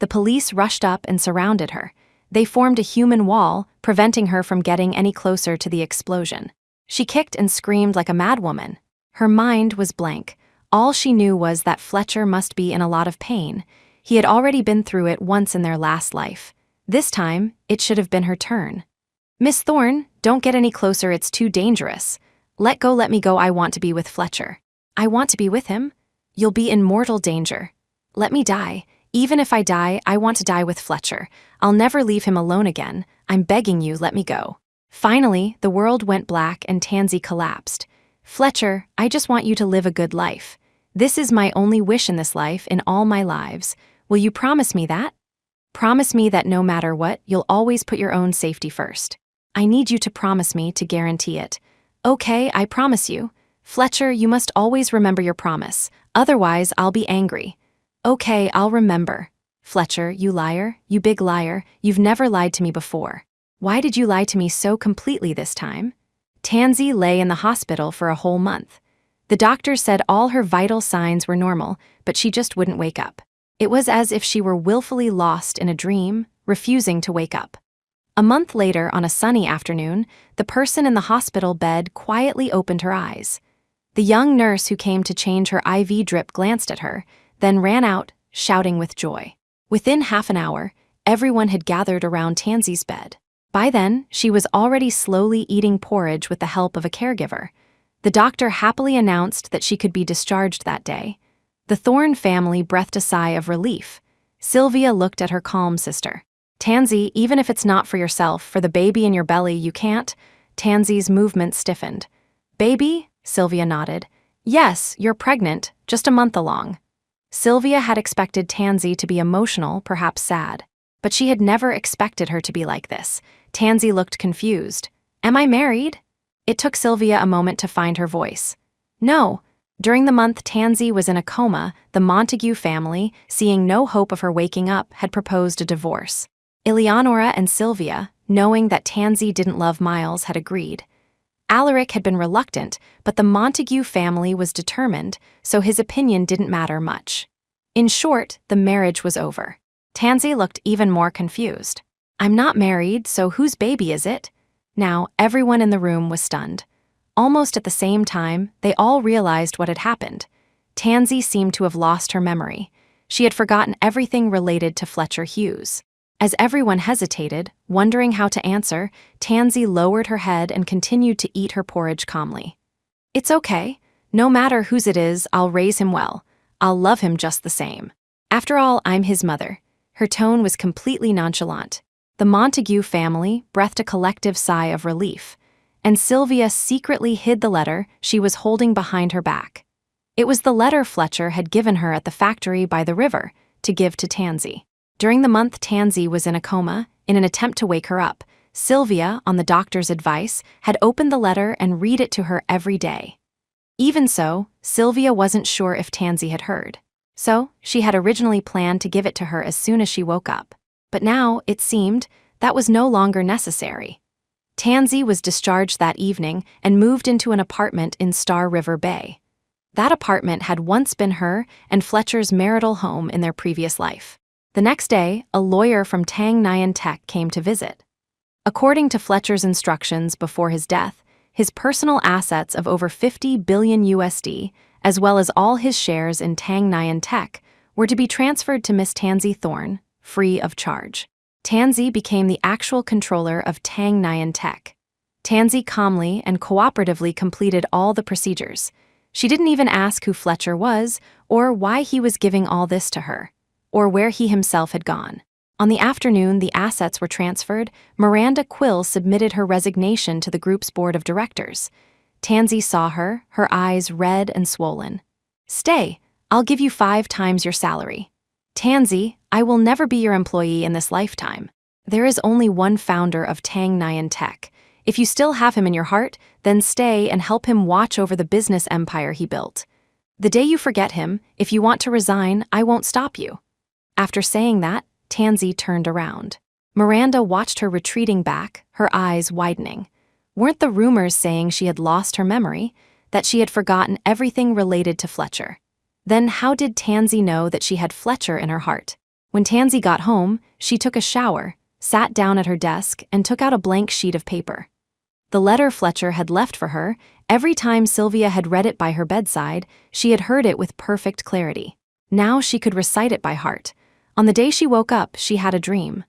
The police rushed up and surrounded her. They formed a human wall, preventing her from getting any closer to the explosion. She kicked and screamed like a madwoman. Her mind was blank. All she knew was that Fletcher must be in a lot of pain. He had already been through it once in their last life. This time, it should have been her turn. Miss Thorne, don't get any closer, it's too dangerous. Let go, let me go, I want to be with Fletcher. I want to be with him? You'll be in mortal danger. Let me die. Even if I die, I want to die with Fletcher. I'll never leave him alone again. I'm begging you, let me go. Finally, the world went black and Tansy collapsed. Fletcher, I just want you to live a good life. This is my only wish in this life, in all my lives. Will you promise me that? Promise me that no matter what, you'll always put your own safety first. I need you to promise me to guarantee it. Okay, I promise you. Fletcher, you must always remember your promise. Otherwise, I'll be angry. Okay, I'll remember. Fletcher, you liar, you big liar, you've never lied to me before. Why did you lie to me so completely this time? Tansy lay in the hospital for a whole month. The doctor said all her vital signs were normal, but she just wouldn't wake up. It was as if she were willfully lost in a dream, refusing to wake up. A month later, on a sunny afternoon, the person in the hospital bed quietly opened her eyes. The young nurse who came to change her IV drip glanced at her, then ran out, shouting with joy. Within half an hour, everyone had gathered around Tansy's bed. By then, she was already slowly eating porridge with the help of a caregiver. The doctor happily announced that she could be discharged that day. The Thorne family breathed a sigh of relief. Sylvia looked at her calm sister. Tansy, even if it's not for yourself, for the baby in your belly, you can't. Tansy's movement stiffened. Baby? Sylvia nodded. Yes, you're pregnant, just a month along. Sylvia had expected Tansy to be emotional, perhaps sad. But she had never expected her to be like this. Tansy looked confused. Am I married? It took Sylvia a moment to find her voice. No. During the month Tansy was in a coma, the Montague family, seeing no hope of her waking up, had proposed a divorce. Eleonora and Sylvia, knowing that Tansy didn't love Miles, had agreed. Alaric had been reluctant, but the Montague family was determined, so his opinion didn't matter much. In short, the marriage was over. Tansy looked even more confused. I'm not married, so whose baby is it? Now, everyone in the room was stunned. Almost at the same time, they all realized what had happened. Tansy seemed to have lost her memory. She had forgotten everything related to Fletcher Hughes. As everyone hesitated, wondering how to answer, Tansy lowered her head and continued to eat her porridge calmly. It's okay. No matter whose it is, I'll raise him well. I'll love him just the same. After all, I'm his mother. Her tone was completely nonchalant. The Montague family breathed a collective sigh of relief, and Sylvia secretly hid the letter she was holding behind her back. It was the letter Fletcher had given her at the factory by the river to give to Tansy. During the month Tansy was in a coma, in an attempt to wake her up, Sylvia, on the doctor's advice, had opened the letter and read it to her every day. Even so, Sylvia wasn't sure if Tansy had heard. So, she had originally planned to give it to her as soon as she woke up. But now, it seemed, that was no longer necessary. Tansy was discharged that evening and moved into an apartment in Star River Bay. That apartment had once been her and Fletcher's marital home in their previous life. The next day, a lawyer from Tang Nyan Tech came to visit. According to Fletcher's instructions before his death, his personal assets of over $50 billion USD, as well as all his shares in Tang Nyan Tech, were to be transferred to Miss Tansy Thorne, free of charge. Tansy became the actual controller of Tang Nyan Tech. Tansy calmly and cooperatively completed all the procedures. She didn't even ask who Fletcher was, or why he was giving all this to her, or where he himself had gone. On the afternoon the assets were transferred, Miranda Quill submitted her resignation to the group's board of directors. Tansy saw her, her eyes red and swollen. "Stay, I'll give you 5 times your salary." "Tansy, I will never be your employee in this lifetime. There is only one founder of Tang Nyan Tech. If you still have him in your heart, then stay and help him watch over the business empire he built. The day you forget him, if you want to resign, I won't stop you." After saying that, Tansy turned around. Miranda watched her retreating back, her eyes widening. Weren't the rumors saying she had lost her memory, that she had forgotten everything related to Fletcher? Then how did Tansy know that she had Fletcher in her heart? When Tansy got home, she took a shower, sat down at her desk, and took out a blank sheet of paper. The letter Fletcher had left for her, every time Sylvia had read it by her bedside, she had heard it with perfect clarity. Now she could recite it by heart. On the day she woke up, she had a dream.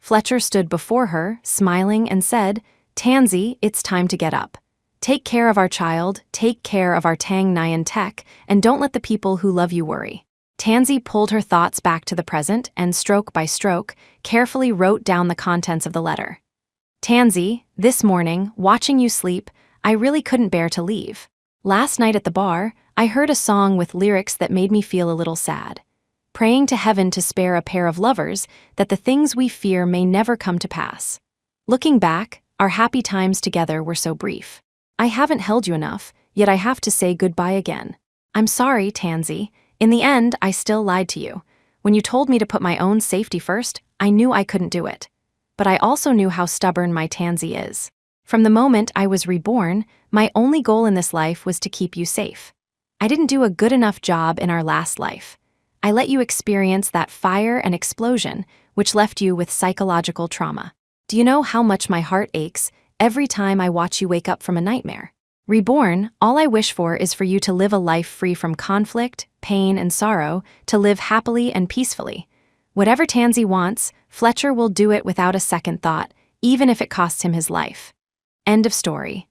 Fletcher stood before her, smiling, and said, "Tansy, it's time to get up. Take care of our child, take care of our Tang Nyan Tech, and don't let the people who love you worry." Tansy pulled her thoughts back to the present and, stroke by stroke, carefully wrote down the contents of the letter. "Tansy, this morning, watching you sleep, I really couldn't bear to leave. Last night at the bar, I heard a song with lyrics that made me feel a little sad. Praying to heaven to spare a pair of lovers, that the things we fear may never come to pass. Looking back, our happy times together were so brief. I haven't held you enough, yet I have to say goodbye again. I'm sorry, Tansy. In the end, I still lied to you. When you told me to put my own safety first, I knew I couldn't do it. But I also knew how stubborn my Tansy is. From the moment I was reborn, my only goal in this life was to keep you safe. I didn't do a good enough job in our last life. I let you experience that fire and explosion, which left you with psychological trauma. Do you know how much my heart aches every time I watch you wake up from a nightmare? Reborn, all I wish for is for you to live a life free from conflict, pain, and sorrow, to live happily and peacefully. Whatever Tansy wants, Fletcher will do it without a second thought, even if it costs him his life." End of story.